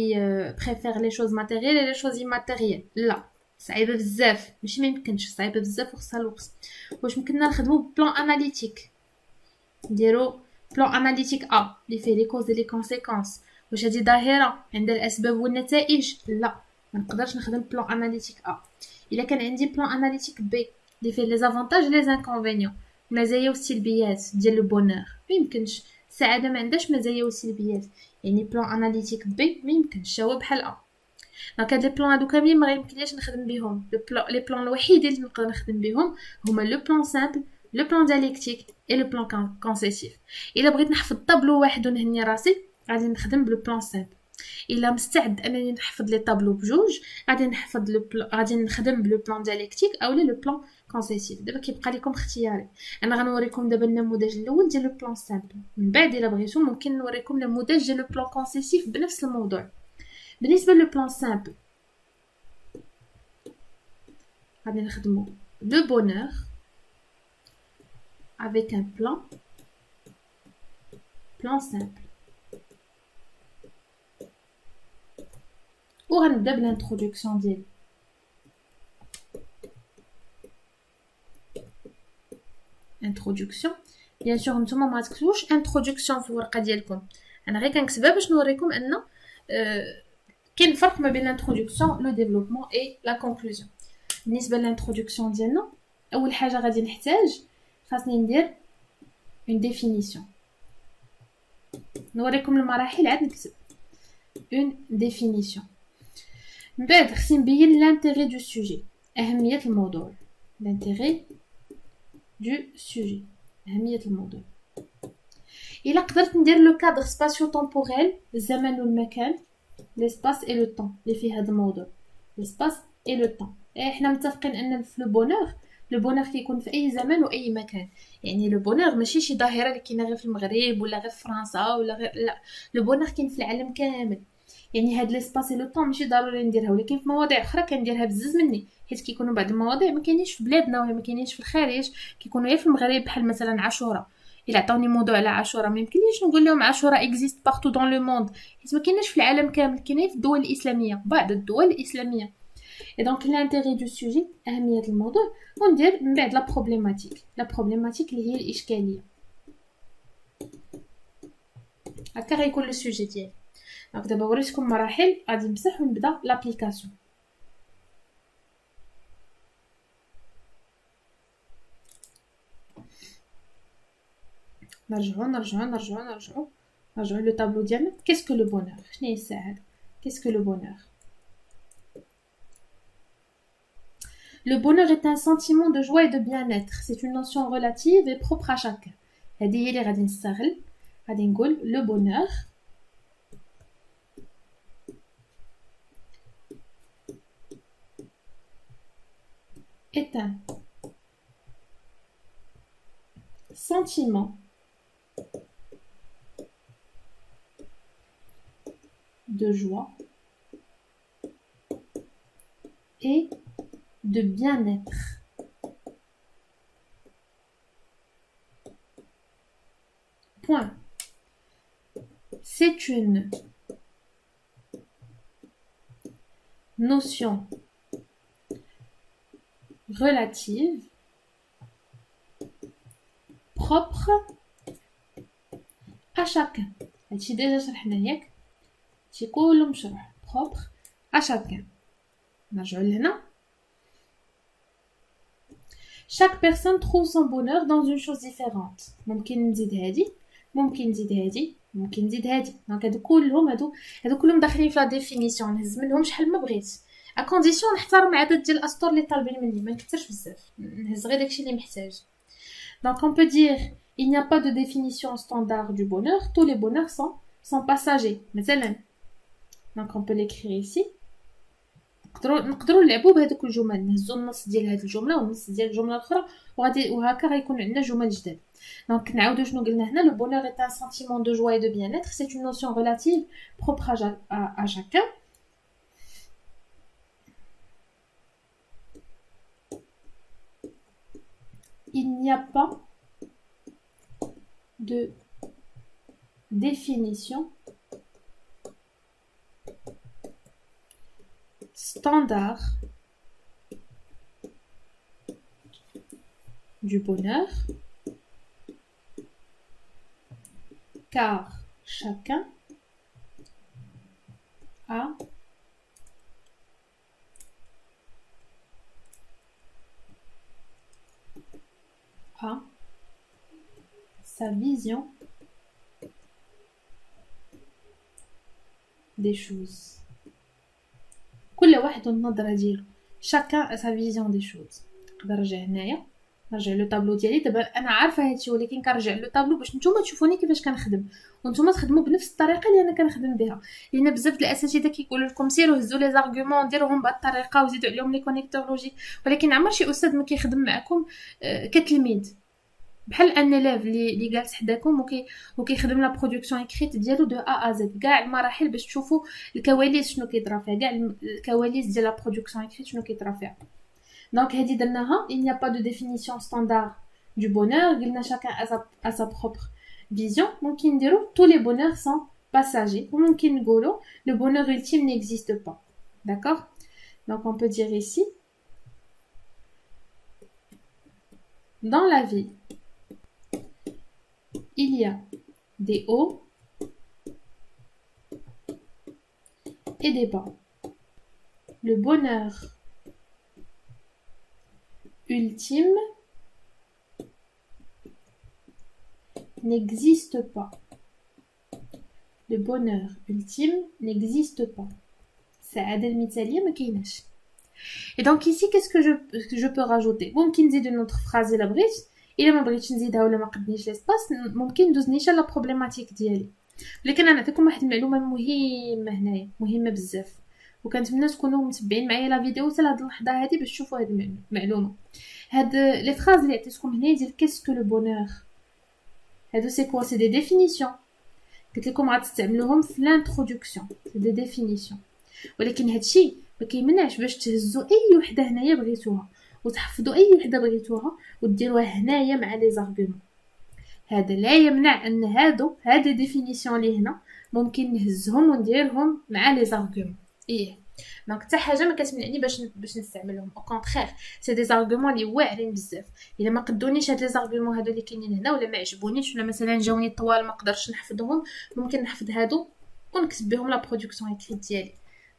préfèrent les choses matérielles et les choses immatérielles؟ لا, صعيبه بزاف, ماشي ما يمكنش, صعيبه بزاف وخصها الوقت. واش ممكننا نخدموا بلان اناليتيك؟ نديرو بلان اناليتيك ا اللي فيه لي كوز لي كونسيكونس. واش هذه ظاهره عندها الاسباب والنتائج؟ لا, ما نقدرش نخدم بلان اناليتيك ا. الا كان عندي بلان اناليتيك بي اللي فيه لي زافونتاج لي زانكونفينيون, المزايا والسلبيات ديال لو بونور, ما يمكنش. السعاده ما عندهاش مزايا وسلبيات, يعني بلان اناليتيك بي ما يمكنش هو بحال ا. دونك هاد لي بلان هادو كاملين ما يمكنليش نخدم بهم. لي بلان الوحيدين اللي نقدر نخدم بهم هما لو بلان سامبل, لو بلان ديالكتيك اي لو بلان كونسيسيف. الا بغيت نحفظ طابلو واحد ونهني راسي غادي نخدم بلو بلان سامبل. الا مستعد انني نحفظ لي طابلو بجوج غادي نخدم بلو بلان ديالكتيك اولا لو بلان كونسيسيف. دابا كيبقى لكم اختياري. انا غنوريكم دابا النموذج الاول ديال لو بلان سامبل, من بعد الا بغيتو ممكن نوريكم النموذج ديال لو بلان كونسيسيف بنفس الموضوع. بالنسبه لو بلان سامبل غادي نخدمو لو بونور avec un plan simple. وغنبدا بالانتروداكسيون ديالي. انتروداكسيون بيان سور نتوما ما تكتبوش انتروداكسيون في الورقه ديالكم, انا غير كنكتبها باش نوريكم ان كاين فرق ما بين الانتروداكسيون لو ديفلوبمون اي لا كونكلوزيون. بالنسبه للانتروداكسيون ديالنا اول حاجه غادي نحتاج خاصني ندير اون ديفينيسيون. نوريكم المراحل عاد نكتب اون ديفينيسيون. من بعد خصني نبين لانتيغي دو سوجي, اهميه الموضوع. لانتيغي دو سوجي, اهميه الموضوع. الا قدرت ندير لو كادر سباسيو طومبوريل, الزمن والمكان, ليسباس اي لو طون اللي فيه هذا الموضوع, ليسباس اي لو طون. احنا متفقين ان في لو بونور كيكون في اي زمان واي مكان. يعني لو بونور ماشي شي ظاهره اللي كاينه غير في المغرب ولا غير في فرنسا ولا غير, لا, لو بونور كاين في العالم كامل. يعني هاد ليسباس لو طون ماشي ضروري نديرها, ولكن في مواضيع اخرى كنديرها بزز مني, حيت كيكونوا بعض المواضيع ما كاينينش في بلادنا ولا ما كاينينش في الخارج, كيكونوا غير في المغرب. بحال مثلا عاشوراء, الا عطاوني موضوع على عاشوراء ما يمكنليش نقول لهم عاشوراء اكزيست بارتو دون لو موند, حيت ما كايناش في العالم كامل, كاينه في الدول الاسلاميه, بعض الدول الاسلاميه. Et donc l'intérêt du sujet, أهمية الموضوع, وندير من بعد لا بروبليماتيك اللي هي الإشكالية. هكا غيكون لو سوجي ديالي. دونك دابا وريتكم مراحل, غادي نمسح ونبدا لابليكاسيون. نرجعو نرجعوا لو طابلو ديالنا. qu'est-ce que le bonheur شنو هي السعاده؟ qu'est-ce que le bonheur? Le bonheur est un sentiment de joie et de bien-être. C'est une notion relative et propre à chacun. هذه هي اللي غادي نستغل. غادي نقول le bonheur est un sentiment de joie et de bien-être. Point. C'est une notion relative, propre à chacun. هادشي ديجا شرحنا ياك، هادشي كله مشروح. propre à chacun. نرجعوا لهنا. Chaque personne trouve son bonheur dans une chose différente. ممكن نزيد هادي، ممكن نزيد هادي، ممكن نزيد هادي. دونك هادو كلهم داخلين في لا ديفينيسيون. نهز منهم شحال ما بغيت، ا كونديسيون نحترم عدد ديال الاسطور اللي طالبين مني، ما نكثرش بزاف، نهز غير داكشي اللي محتاج. Donc on peut dire il n'y a pas de définition standard du bonheur, tous les bonheurs sont passagers. مثلا donc on peut l'écrire ici. نقدروا نلعبوا بهذوك الجمل، نهزوا النص ديال هذه الجمله والنص ديال الجمله الاخرى وهكا غيكون عندنا جمل جداد. دونك نعاودوا شنو قلنا هنا. Le bonheur est un sentiment de joie et de bien-être. C'est une notion relative propre à chacun. Il n'y a pas de définition standard du bonheur, car chacun a sa vision des choses. كل واحد النظرة ديالو. chacun a sa vision des choses. نقدر نرجع هنايا، نرجع لو طابلو ديالي. دابا انا عارفه هادشي، ولكن كنرجع لو طابلو باش نتوما تشوفوني كيفاش كنخدم، وانتوما تخدموا بنفس الطريقه اللي انا كنخدم بها. لان بزاف د الاساتذه كيقولوا لكم سيروا هزوا لي زارغومون ديروهم بهذه الطريقه وزيدوا عليهم لي كونيكتور لوجيك، ولكن عمر شي استاذ ما كيخدم معكم كتلميذ. بحال ان ليف اللي جالس حداكم وكيخدم لا برودكسيون اكريت ديالو دو ا زد، كاع المراحل باش تشوفوا الكواليس شنو كيطرا فيها، كاع الكواليس ديال لا برودكسيون اكريت شنو كيطرا فيها. دونك هذه درناها. il n'y a pas de définition standard du bonheur. قلنا chacun a sa propre vision. ممكن نديرو tous les bonheurs sont passagers، وممكن نقولو le bonheur ultime n'existe pas. D'accord? Donc on peut dire ici dans la vie il y a des hauts et des bas. Le bonheur ultime n'existe pas. Le bonheur ultime n'existe pas. السعادة المثالية ما كايناش. Et donc ici qu'est-ce que je peux rajouter؟ ممكن نزيد une autre phrase إلا بغيت. إلا ما بغيتش نزيدها ولا ما قدنيش ليسباس ممكن ندوز نيشان لا بروبليماتيك ديالي. ولكن انا نعطيكم واحد المعلومه مهمه هنايا، مهمه بزاف، وكنتمنى تكونوا متبعين معايا لا فيديو حتى لهاد اللحظه هذه باش تشوفوا هذه المعلومه. هاد لي فراز اللي عطيتكم هنا ديال كيسكو لو بونور، هادو سي كوا؟ سي دي ديفينيسيون. قلت لكم غتستعملوهم في لانتروداكسيون، سي دي ديفينيسيون. ولكن هادشي ما كيمنعش باش تهزوا اي وحده هنايا بغيتوها وتحفظوا اي وحده بغيتوها وديروها هنايا مع لي زارغومون. هذا لا يمنع ان هاد ديفينيسيون اللي هنا ممكن نهزهم ونديرهم مع لي زارغومون. دونك حتى حاجه ما كتمنعني باش نستعملهم. او كونطرير سي دي زارغومون اللي واعرين بزاف. الا ما قدونيش هاد لي زارغومون هادو اللي كاينين هنا ولا ما عجبونيش ولا مثلا جاوني طوال ما قدرتش نحفظهم، ممكن نحفظ هادو ونكتب بهم لا برودكسيون اكريت ديالي.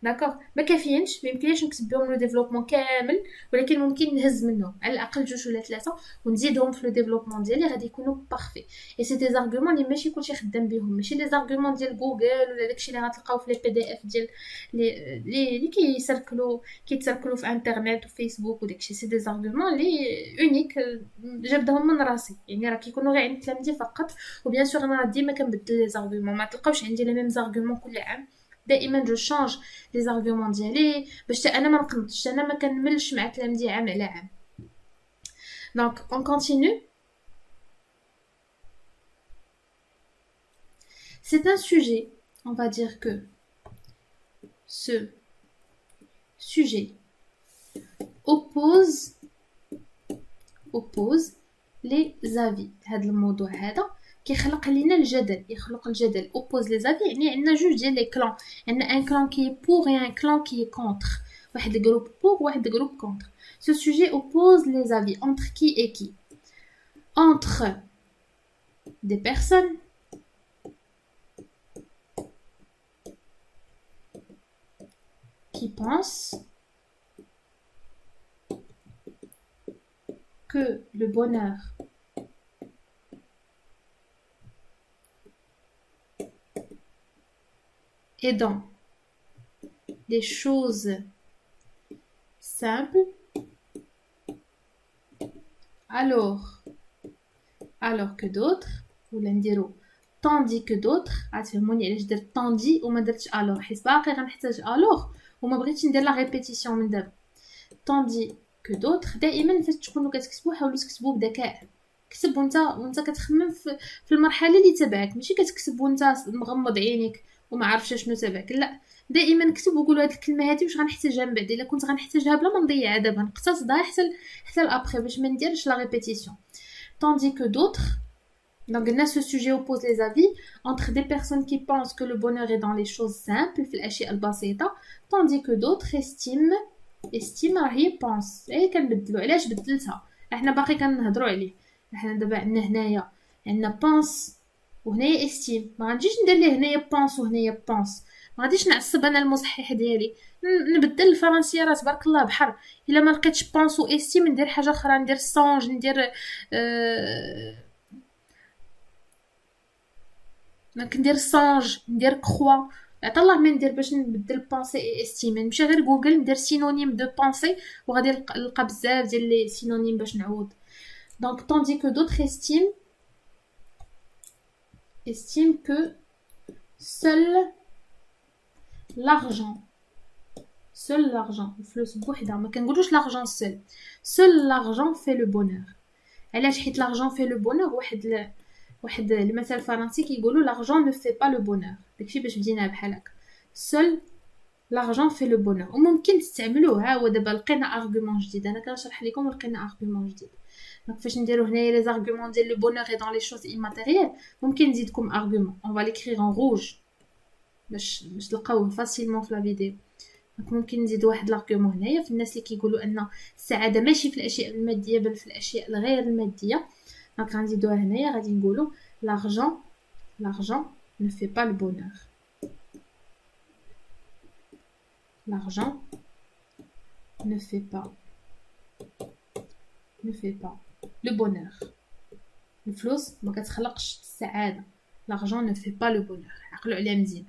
داكوغ ما كافيينش ما يمكنليش نكتب بهم لو ديفلوبمون كامل ولكن ممكن نهز منهم على الاقل جوج ولا ثلاثه ونزيدهم في لو ديفلوبمون ديالي غادي يكونوا بارفي اي سي دي زارغومون اللي ماشي كلشي خدام بهم ماشي دي زارغومون ديال جوجل ولا داكشي اللي غتلقاو في لي بي دي اف ديال اللي كيتسركلوا في انترنت وفيسبوك وداكشي سي دي زارغومون اللي اونيك جبدهم من راسي يعني راه كيكونوا غير عند تلاميذي فقط وبيان سور انا ديما كنبدل لي زارغومون ما تلقاوش عندي لي ميم زارغومون كل عام دائما جو شانج لي زارغومون ديالي باش انا ما نقنطش انا ما كنملش مع تلاميذي عام على عام دونك اون كونتينيو c'est un sujet on va dire que ce sujet oppose les avis هذا الموضوع هذا كيخلق لينا الجدل يخلق الجدل oppose les avis يعني عندنا جوج ديال لي كلان عندنا ان كلان كي pour et un clan qui est contre واحد جروب pour واحد جروب contre ce sujet oppose les avis entre qui et qui entre des personnes qui pensent que le bonheur est dans les choses simples alors que d'autres ولا نديرو tandis que d'autres غتفهموني علاش درت tandis وما درتش alors حيت باقي غنحتاج alors وما بغيتش ندير لا ريبيتيسيون من دابا tandis que d'autres دائما فاش تكونوا كتكتبوا حاولوا تكتبوا بذكاء كتب وانت كتخمم في المرحله اللي تبعك ماشي كتكتب وانت مغمض عينيك وما عارفش شنو تبعك لا دائما كتب وقول هاد الكلمه هادي واش غنحتاجها من بعد الا كنت غنحتاجها بلا ما نضيعها دابا نقتصدها حتى لابري باش ما نديرش لا ريبيتيسيون tandis que d'autres donc ce sujet oppose les avis entre des personnes qui pensent que le bonheur est dans les choses simples في الاشياء البسيطه tandis que d'autres estime راهي pense اي كنبدلوا علاش بدلتها احنا باقي كنهضروا عليه احنا دابا عندنا هنايا عندنا pense وهنايا estime ما غنجيش ندير ليه هنايا pense وهنايا pense ما غاديش نعصب انا المصحح ديالي نبدل الفرنسيه راه تبارك الله بحر الا ما لقيتش pense و estime ندير حاجه اخرى ندير songe ندير كندير songe ندير croix عطا الله ما ندير باش نبدل بونسي اي استيم نمشي غير جوجل ندير سينونيم دو بونسي وغادي نلقى بزاف ديال لي سينونيم باش نعوض دونك tandis que d'autres estiment que seul l'argent الفلوس بوحدها ما كنقولوش l'argent seul l'argent fait le bonheur علاش حيت l'argent fait le bonheur واحد المثل الفرنسي كيقولوا l'argent ne fait pas le bonheur داكشي باش بدينا بحال هكا seul l'argent fait le bonheur وممكن تستعملوه ها هو دابا لقينا ارغومون جديد انا كنشرح لكم ولقينا ارغومون جديد دونك فاش نديرو هنايا لي زارغومون ديال لو bonheur est dans les choses immatérielles ممكن نزيدكم ارغومون on va l'écrire en rouge باش تلقاوه فاسيلمون في لا فيديو دونك ممكن نزيد واحد لارغومون هنايا في الناس اللي كيقولوا ان السعاده ماشي في الاشياء الماديه بل في الاشياء الغير الماديه دونك غنزيدوها هنايا غادي نقولوا l'argent ne fait pas le bonheur l'argent ne fait pas le bonheur الفلوس ما كتخلقش السعاده l'argent ne fait pas le bonheur عقلوا عليها مزيان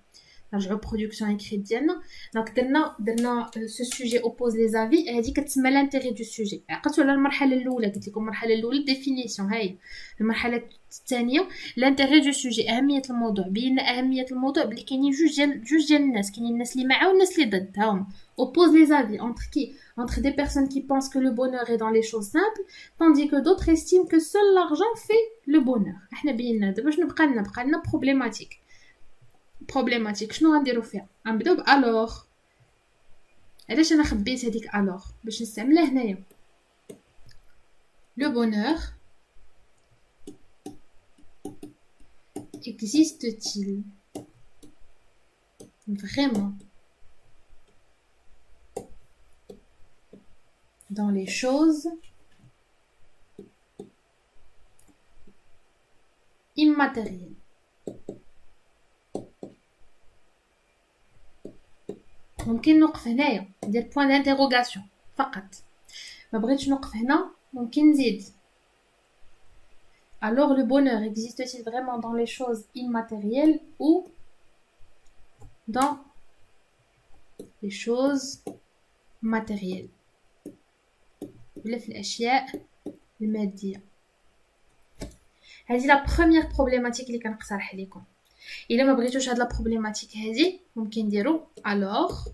نرجعوا برودكسيون اكريت ديالنا دونك درنا سو سوجي اوبوز لي زافي هذه كتسمى لانتيغي دو سوجي عقلتوا على المرحله الاولى قلت لكم المرحله الاولى ديفينيسيون هاي المرحله الثانيه لانتيغي دو سوجي اهميه الموضوع بينا اهميه الموضوع بلي كاينين جوج ديال الناس كاينين الناس اللي معاه والناس اللي ضد هاهم oppose les avis entre des personnes qui pensent que le bonheur est dans les choses simples tandis que d'autres estiment que seul l'argent fait le bonheur احنا بينا دابا باش نبقى لنا بروبليماتيك شنو غنديرو فيها غنبداو بالوغ علاش انا خبيت هذيك الوغ باش نستعملها هنايا le bonheur existe-t-il vraiment dans les choses immatérielles ممكن نوقف هنايا ندير point d'interrogation فقط. ما بغيتش نوقف هنا ممكن نزيد. Alors le bonheur existe-t-il vraiment dans les choses immatérielles ou dans les choses matérielles ولا في الأشياء المادية؟ هذه la première problématique اللي كنقترح لكم. إلا ما بغيتوش هاد لا problématique هذه ممكن نديرو alors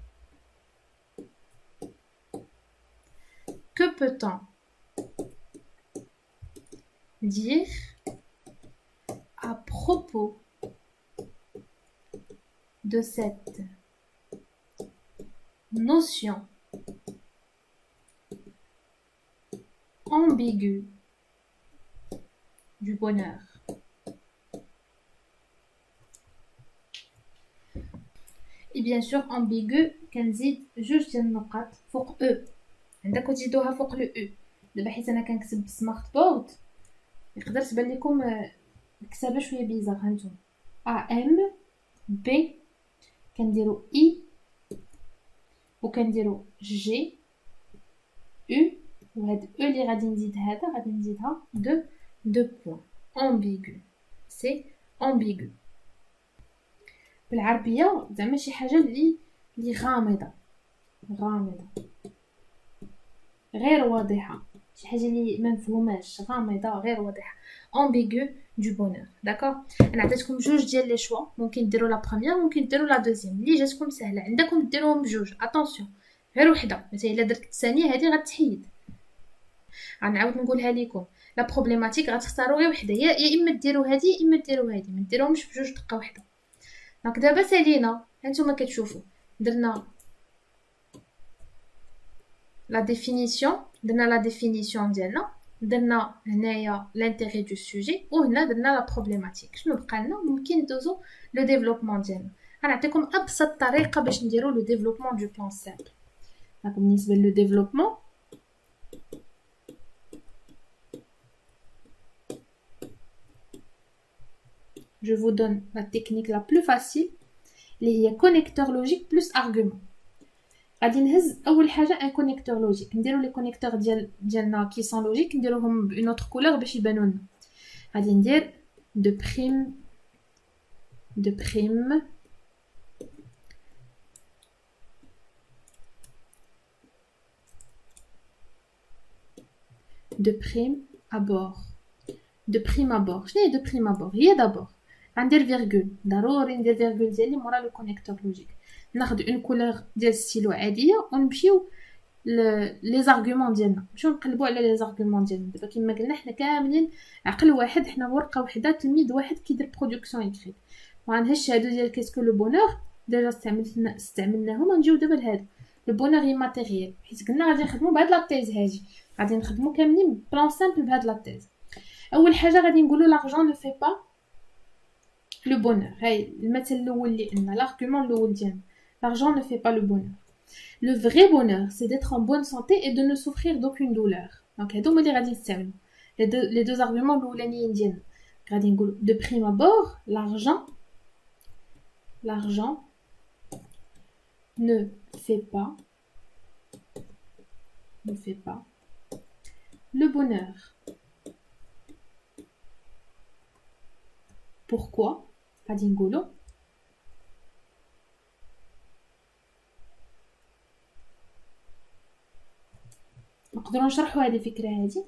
que peut-on dire à propos de cette notion ambiguë du bonheur. Et bien sûr ambigu كنزيد جوج ديال النقاط فوق او. عندك تزيدوها فوق لو او. دابا حيت انا كنكتب بسمارت بورد يقدر تبان لكم الكتابه شويه بيزار. هانتوما ا ام بي كنديرو اي وكنديرو جي او وهاد او اللي غادي نزيد هذا غادي نزيدها دو بوين. ambigu سي ambigu بالعربيه زعما شي حاجه اللي غامضه غير واضحه، شي حاجه اللي ما مفهوماش، غامضه غير واضحه. ambigu du bonheur. داكوغ. انا عطيتكم جوج ديال لي شوا، ممكن ديروا لا بروميير ممكن ديروا لا دوزيام اللي جاتكم سهله. عندكم ديروهم بجوج. اتونسيون غير وحده، مثلا الا درت الثانيه هذه غتحيد. غنعاود نقولها لكم لا بروبليماتيك غتختاروا غير وحده، يا اما ديروا هذه يا اما ديروا هذه، ما ديروهمش بجوج دقه وحده. دونك دابا سالينا هانتوما كتشوفوا درنا لا ديفينيسيون ديالنا، درنا هنايا لانتيغي دو سوجي وهنا درنا لا بروبليماتيك. شنو بقى لنا؟ ممكن ندوزو لو ديفلوبمون ديالنا. غنعطيكم ابسط طريقه باش نديرو لو ديفلوبمون دو بلان سامبل. دونك بالنسبه لو ديفلوبمون je vous donne la technique la plus facile اللي هي connecteur logique plus argument. غادي نهز اول حاجه ان كونيكتور لوجيك. نديرو لي كونيكتور ديالنا كي سون لوجيك نديروهم بون اوتر كولور باش يبانوا لنا. غادي ندير دو بريم ابور. شنو هي دو بريم ابور؟ هي دابور غندير فيرغول، ضروري ندير فيرغول ديالي مورا لو كونيكتور لوجيك. ناخذ اون كولور ديال ستيلو عاديه ونمشيو لي زارغومون ديالنا، نمشيو نقلبوا على لي زارغومون ديالنا. دابا كما قلنا حنا كاملين عقل واحد، حنا ورقه وحده، تلميذ واحد كيدير برودكسيون ايكريت. وغنهز هادو ديال كيسكو لو بونور ديجا استعملناهم. نجيو دابا لهادو لو بونور ايماتيريال، حيت قلنا غادي نخدموا بهاد لا تيز هادي، غادي نخدموا كاملين بلان سامبل بهاد لا تيز. اول حاجه غادي نقولوا لارجون نو في با لو بونور. هاي المثل الاول اللي قلنا، لارغومون الاول ديالنا. l'argent ne fait pas le bonheur. Le vrai bonheur, c'est d'être en bonne santé et de ne souffrir d'aucune douleur. Donc, هادو هما اللي غادي نستعملو. Les deux arguments الاولانيين ديالنا غادي نقولو de prime abord, l'argent ne fait pas le bonheur. Pourquoi? غادي نقولو نقدروا نشرحوا هذه الفكره هذه.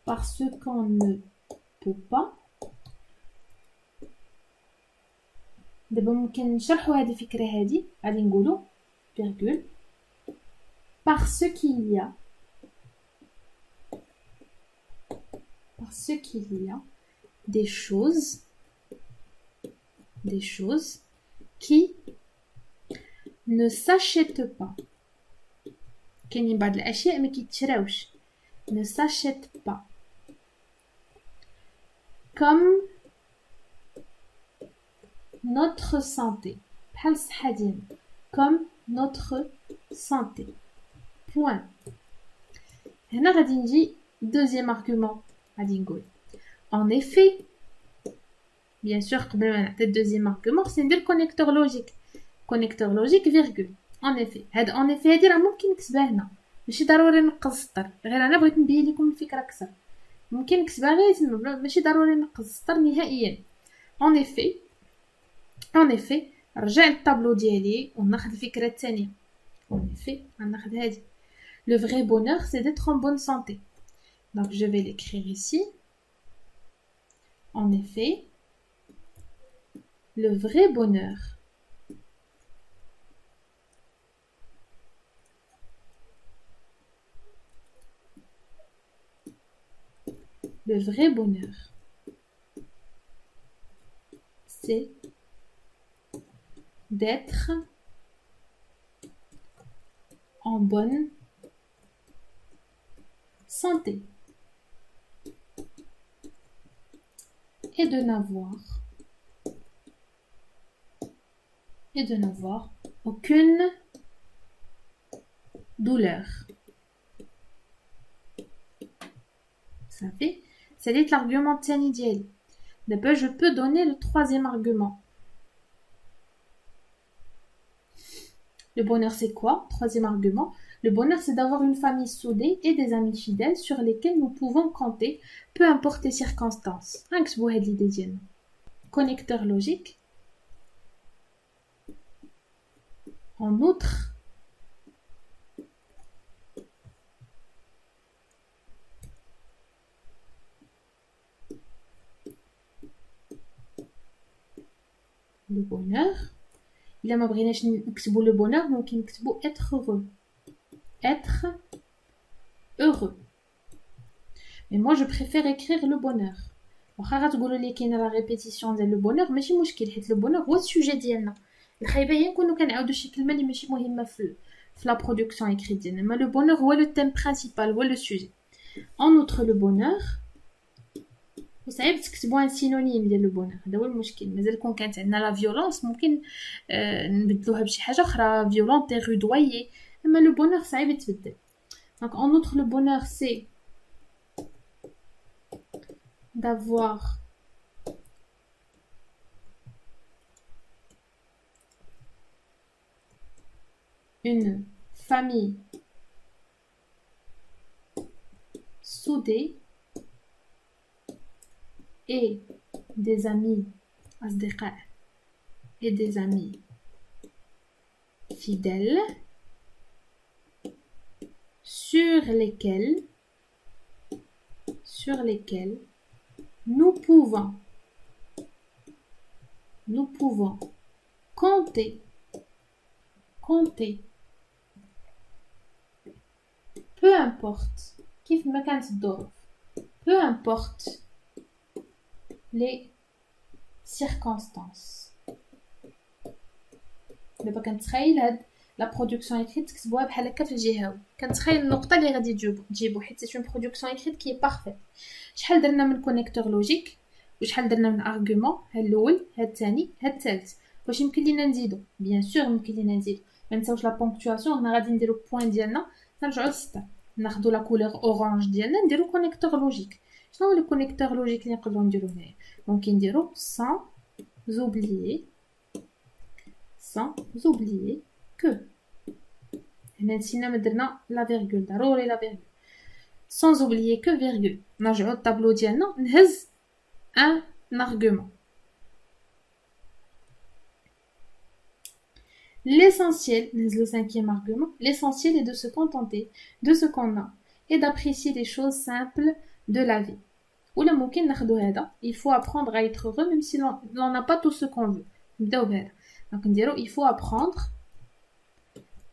parce qu'on ne peut pas. دابا ممكن نشرحوا هذه الفكره هذه. غادي نقولوا virgule parce qu'il y a des choses qui ne s'achètent pas. كاينين بعض الاشياء ما كيتشراوش. ne s'achètent pas comme notre santé. بحال الصحه ديالنا. comme notre santé. point. هنا غادي نجي deuxième argument. غادي نقول en effet bien sûr قبل ما نعطي الدوزيام argument خصني ندير connecteur logique virgule. En effet هادي راه ممكن نكتبها هنا ماشي ضروري نقص السطر غير انا بغيت نبين لكم الفكره اكثر ممكن نكتبها غير تما ماشي ضروري نقص السطر نهائيا. en effet رجع للطابلو ديالي وناخذ الفكره الثانيه. en effet غناخذ هادي le vrai bonheur c'est d'être en bonne santé. Donc je vais l'écrire ici. En effet le vrai bonheur c'est d'être en bonne santé et de n'avoir aucune douleur. Ça fait c'est l'argument الثاني ديالي. D'abord je peux donner le troisième argument. Le bonheur c'est quoi? Troisième argument. Le bonheur c'est d'avoir une famille soudée et des amis fidèles sur lesquels nous pouvons compter, peu importe les circonstances. نكتبوا هاد l'idée ديالنا. Connecteur logique. En outre, le bonheur. إلا ما بغيناش نكتبوا le bonheur ممكن نكتبوا être heureux. Mais moi je préfère écrire le bonheur. واخا غتقولوا لي كاينه لا ريبيتيسيون ديال le bonheur ماشي مشكل حيت le bonheur هو السوجي ديالنا. الخايبه هي نكونوا كنعاودوا شي كلمه اللي ماشي مهمه في لا برودكسيون ايكريت ديالنا. ما le bonheur هو le thème principal هو le sujet. En outre le bonheur وصعيب تكتبوا ان سينونيم ديال لو بونور هذا هو المشكل. مازال كون كانت عندنا لا فيولونس ممكن نبدلوها بشي حاجه اخرى فيولونت رودويي اما لو بونور صعيب يتبدل. دونك en outre le bonheur c'est d'avoir une famille soudée et des amis أصدقاء et des amis fidèles sur lesquels nous pouvons compter peu importe كيف ما كانت الظروف peu importe les circonstances. دابا كنتخيل هاد لا برودكسيون ايكريت تكتبوها بحال هكا في الجهه كنتخيل النقطه اللي غادي تجيبو حيت سي اون برودكسيون ايكريت كي بارفيت. شحال درنا من كونيكتور لوجيك وشحال درنا من ارغومون ها الاول ها الثاني ها الثالث. واش يمكن لينا نزيدو؟ بيان سور يمكن لينا نزيدو. ما نساوش لا بونكتواسيون. هنا غادي نديرو بوين ديالنا نرجعو للسطر ناخدو لا كولور اورانج ديالنا نديرو كونيكتور لوجيك. شنو هو لو كونيكتور لوجيك اللي نقدروا نديرو هنايا؟ ممكن نديرو sans oublier que هنا نسينا ما درنا لا فيرغول ضروري لا فيرغول sans oublier que virgule. نرجعو للطابلو ديالنا نهز ان argument. L'essentiel, le cinquième argument, l'essentiel est de se contenter de ce qu'on a et d'apprécier les choses simples de la vie. ولا ممكن ناخدو هذا il faut apprendre à être heureux même si l'on n'a pas tout ce qu'on veut. نبداو بهذا. دونك نديرو il faut apprendre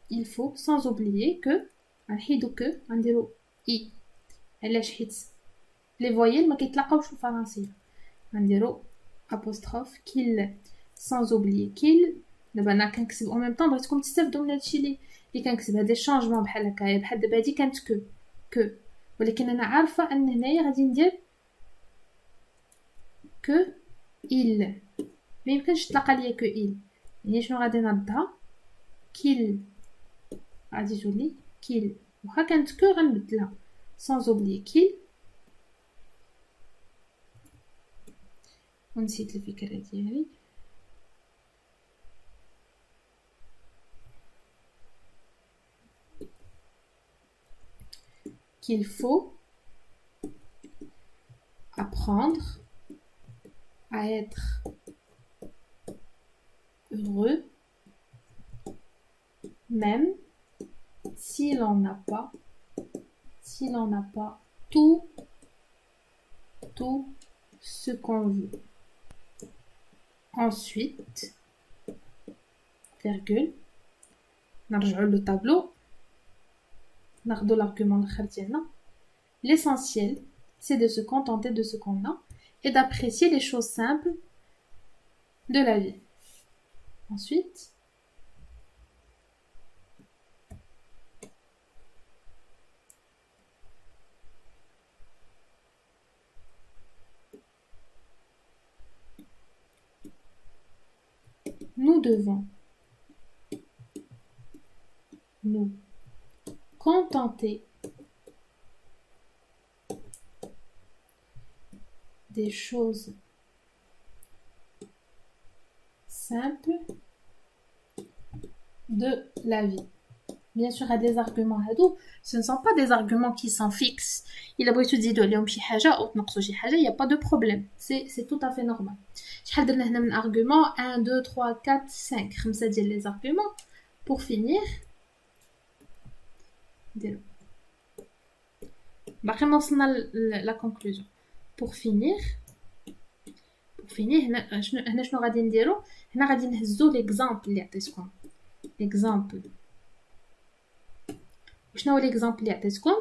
il faut sans oublier que غنحيدو que غنديرو i علاش حيت لي فويل ما كيتلاقاوش في الفرنسيه غنديرو apostrophe qu'il sans oublier qu'il. دابا انا كنكتب او ميم طون بغيتكم تستافدوا من هادشي اللي كنكتب هاد شونجمون بحال هكا بحال دابا هادي كانت كو ولكن انا عارفه ان هنايا غادي ندير كو il ما يمكنش تلاقى ليا كو il يعني شنو غادي نردها qu'il غادي تولي qu'il واخا كانت كو غنبدلها sans oublier qu'il ونسيت الفكرة ديالي. qu'il faut apprendre à être heureux même si l'on n'a pas tout ce qu'on veut. Ensuite, virgule, نرجعوا le tableau, ناخدو l'argument الآخر ديالنا. L'essentiel, c'est de se contenter de ce qu'on a et d'apprécier les choses simples de la vie. Ensuite, nous devons nous contenter des choses simples de la vie. Bien sûr, à des arguments هادو, ce ne sont pas des arguments qui sont fixes. Il a beau تزيدوا عليهم شي حاجة أو تنقصوا شي حاجة, il n'y a pas de problème. C'est tout à fait normal. شحال درنا هنا من arguments 1, 2, 3, 4, 5. 5 ديال les arguments. Pour finir, باقي ما وصلنا la conclusion. Pour finir, هنا شنو غادي نديرو؟ هنا غادي نهزو l'exemple اللي عطيتكم. l'exemple. وشنو هو l'exemple اللي عطيتكم؟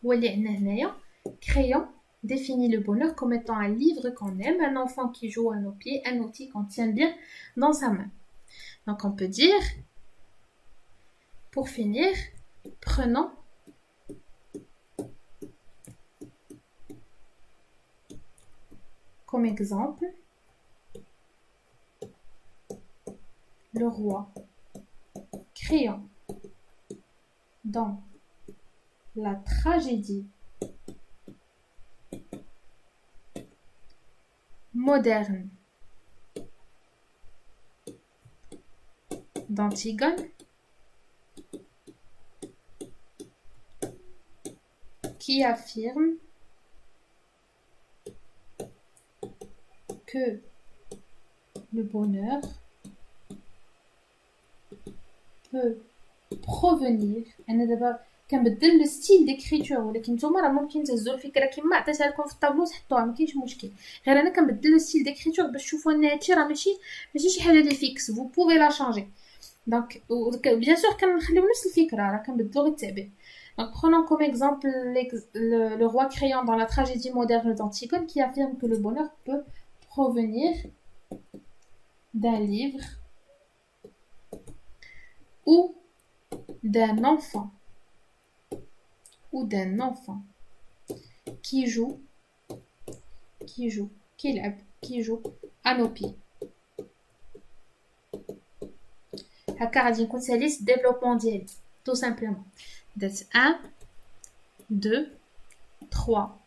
هو اللي عندنا هنايا. Crayon définit le bonheur comme étant un livre qu'on aime, un enfant qui joue à nos pieds, un outil qu'on tient bien dans sa main. Donc on peut dire, pour finir, prenons comme exemple le roi Crayon dans la tragédie moderne d'Antigone qui affirme que le bonheur peut provenir. أنا دابا كنبدل الستيل ديكريتور, ولكن نتوما راه ممكن تهزوا الفكره كما عطيتها لكم في الطابلو تحطوها, ما كاينش مشكل. غير انا كنبدل الستيل ديكريتور باش تشوفوا ان هادشي راه ماشي شي حاجه لي فيكس, vous pouvez la changer. Donc bien sûr كنخليو نفس الفكره, راه كنبدلوا غير التعبير. Donc prenons comme exemple le roi Crayon dans la tragédie moderne d'Antigone qui affirme que le bonheur peut provenir d'un livre ou d'un enfant qui joue à nos pieds. هكا غادي نكون ساليت الديفلوبمون ديالي tout simplement. درت 1 2 3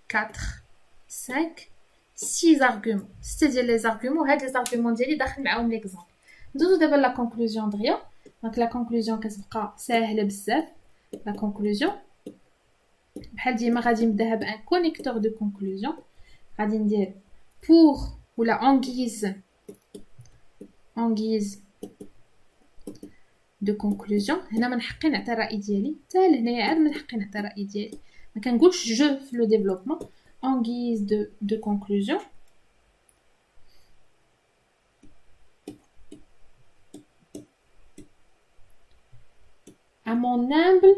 4 5 6 arguments. C'est-à-dire les arguments, هاد les arguments ديالي داخل معاهم l'exemple. ندوزو دابا لا conclusion دغيا. Donc la conclusion كتبقى ساهله بزاف. La conclusion بحال ديما غادي نبداها بان كونيكتور دو conclusion. غادي ندير pour ولا en guise de conclusion. هنا من حقي نعطي الراي ديالي, حتى لهنايا عاد من حقي نعطي الراي ديالي, ما كنقولش جو في لو ديفلوبمون. En guise de conclusion, à mon humble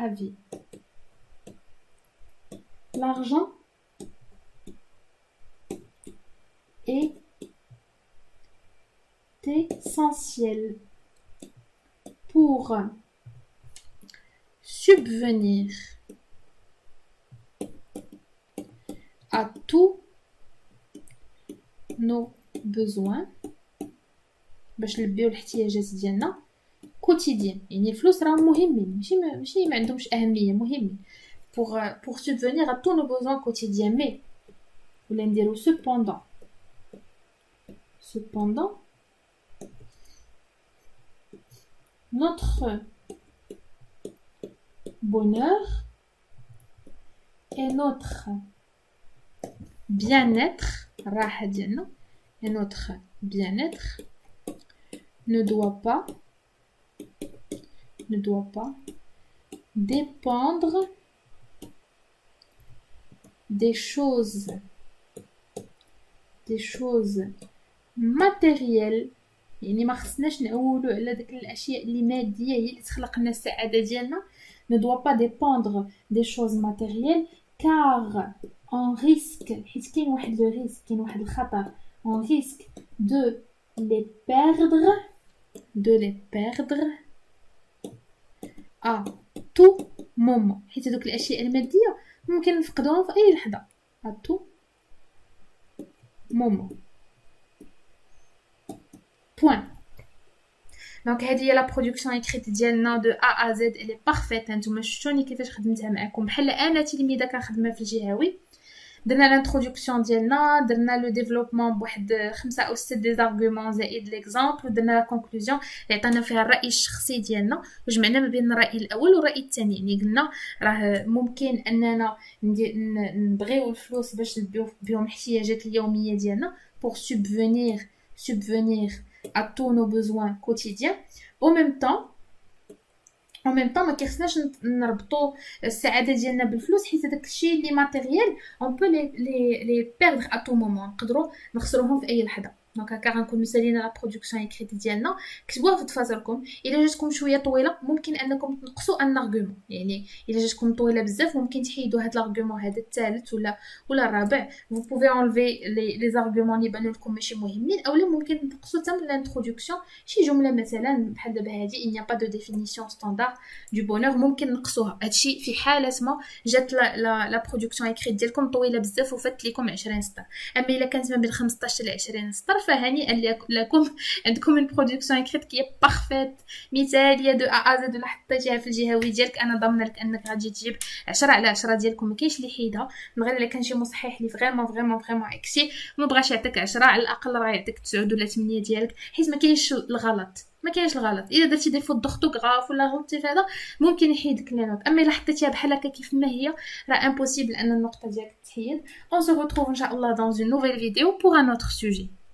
avis, l'argent est essentiel pour subvenir à tous nos besoins باش نلبيو الاحتياجات ديالنا quotidien يعني الفلوس راهم مهمين ماشي ما عندهمش اهميه مهمين pour subvenir à tous nos besoins quotidiens mais ولا نديرو cependant notre bonheur et notre bien-être راحة ديالنا et notre bien-être ne doit pas dépendre des choses matérielles يعني ما خصناش نعولوا على داك الاشياء اللي ماديه هي اللي تخلق لنا السعاده ديالنا ne doit pas dépendre des choses matérielles car on risque حيت كاين واحد لو ريسك كاين واحد الخطر on risque de les perdre à tout moment حيت هذوك الاشياء الماديه ممكن نفقدوهم في اي لحظه à tout moment point دونك هذه هي لا برودكسيون ايكريت ديالنا دو ا ا زد اللي بارفيت نتوما شفتوني كيفاش خدمتها معكم بحال انا تلميذه كنخدمها في الجهوي درنا لانترودكسيون ديالنا درنا لو ديفلوبمون بواحد 5 أو 6 دي زارغومون زائد ليكزامبل ودرنا لا كونكلوزيون اللي عطانا فيها الراي الشخصي ديالنا وجمعنا ما بين الراي الاول والراي الثاني يعني قلنا راه ممكن اننا نبغيو الفلوس باش نبيو بهم الاحتياجات اليوميه ديالنا pour subvenir à tous nos besoins quotidiens en même temps ما كيخصناش نربطوا السعاده ديالنا بالفلوس حيت داك الشيء اللي ماتيريال اون بو لي بيردر ا تو مومون نقدروا نخسروهم في اي لحظه دونك هكا غنكون مسالينا لا برودكسيون ايكريت ديالنا كتبوها في تفاصيلكم الا جاتكم شويه طويله ممكن انكم تنقصوا ان ارغومون يعني الا جاتكم طويله بزاف ممكن تحيدوا هاد الارغومون هذا الثالث ولا الرابع vous pouvez enlever les arguments اللي بانوا لكم ماشي مهمين اولا ممكن تنقصوا حتى من الانترودكسيون شي جمله مثلا بحال دابا هذه il n'y a pas de définition standard du bonheur ممكن نقصوها هادشي في حاله ما جات لا برودكسيون ايكريت ديالكم طويله بزاف وفات لكم 20 سطر اما الا كانت ما بين 15 ل 20 سطر فهنيئا لكم عندكم une production écrite qui est parfaite مثاليه دو ا زد ولا حطيتيها في الجهوي ديالك انا ضامنه لك انك غادي تجيب 10 على 10 ديالكم ما كاينش اللي يحيدها من غير الا كان شي مصحح اللي فريمون اكسي ما بغاش يعطيك 10 على الاقل راه يعطيك 9 ولا 8 ديالك حيت ما كاينش الغلط الا درتي دي فوت دورتوغراف ولا غلطتي في هذا ممكن يحيدك لي نوت اما الا حطيتيها بحال هكا كيف ما هي راه امبوسيبل ان النقطه ديالك تحيد on se retrouve ان شاء الله dans une nouvelle vidéo pour un autre sujet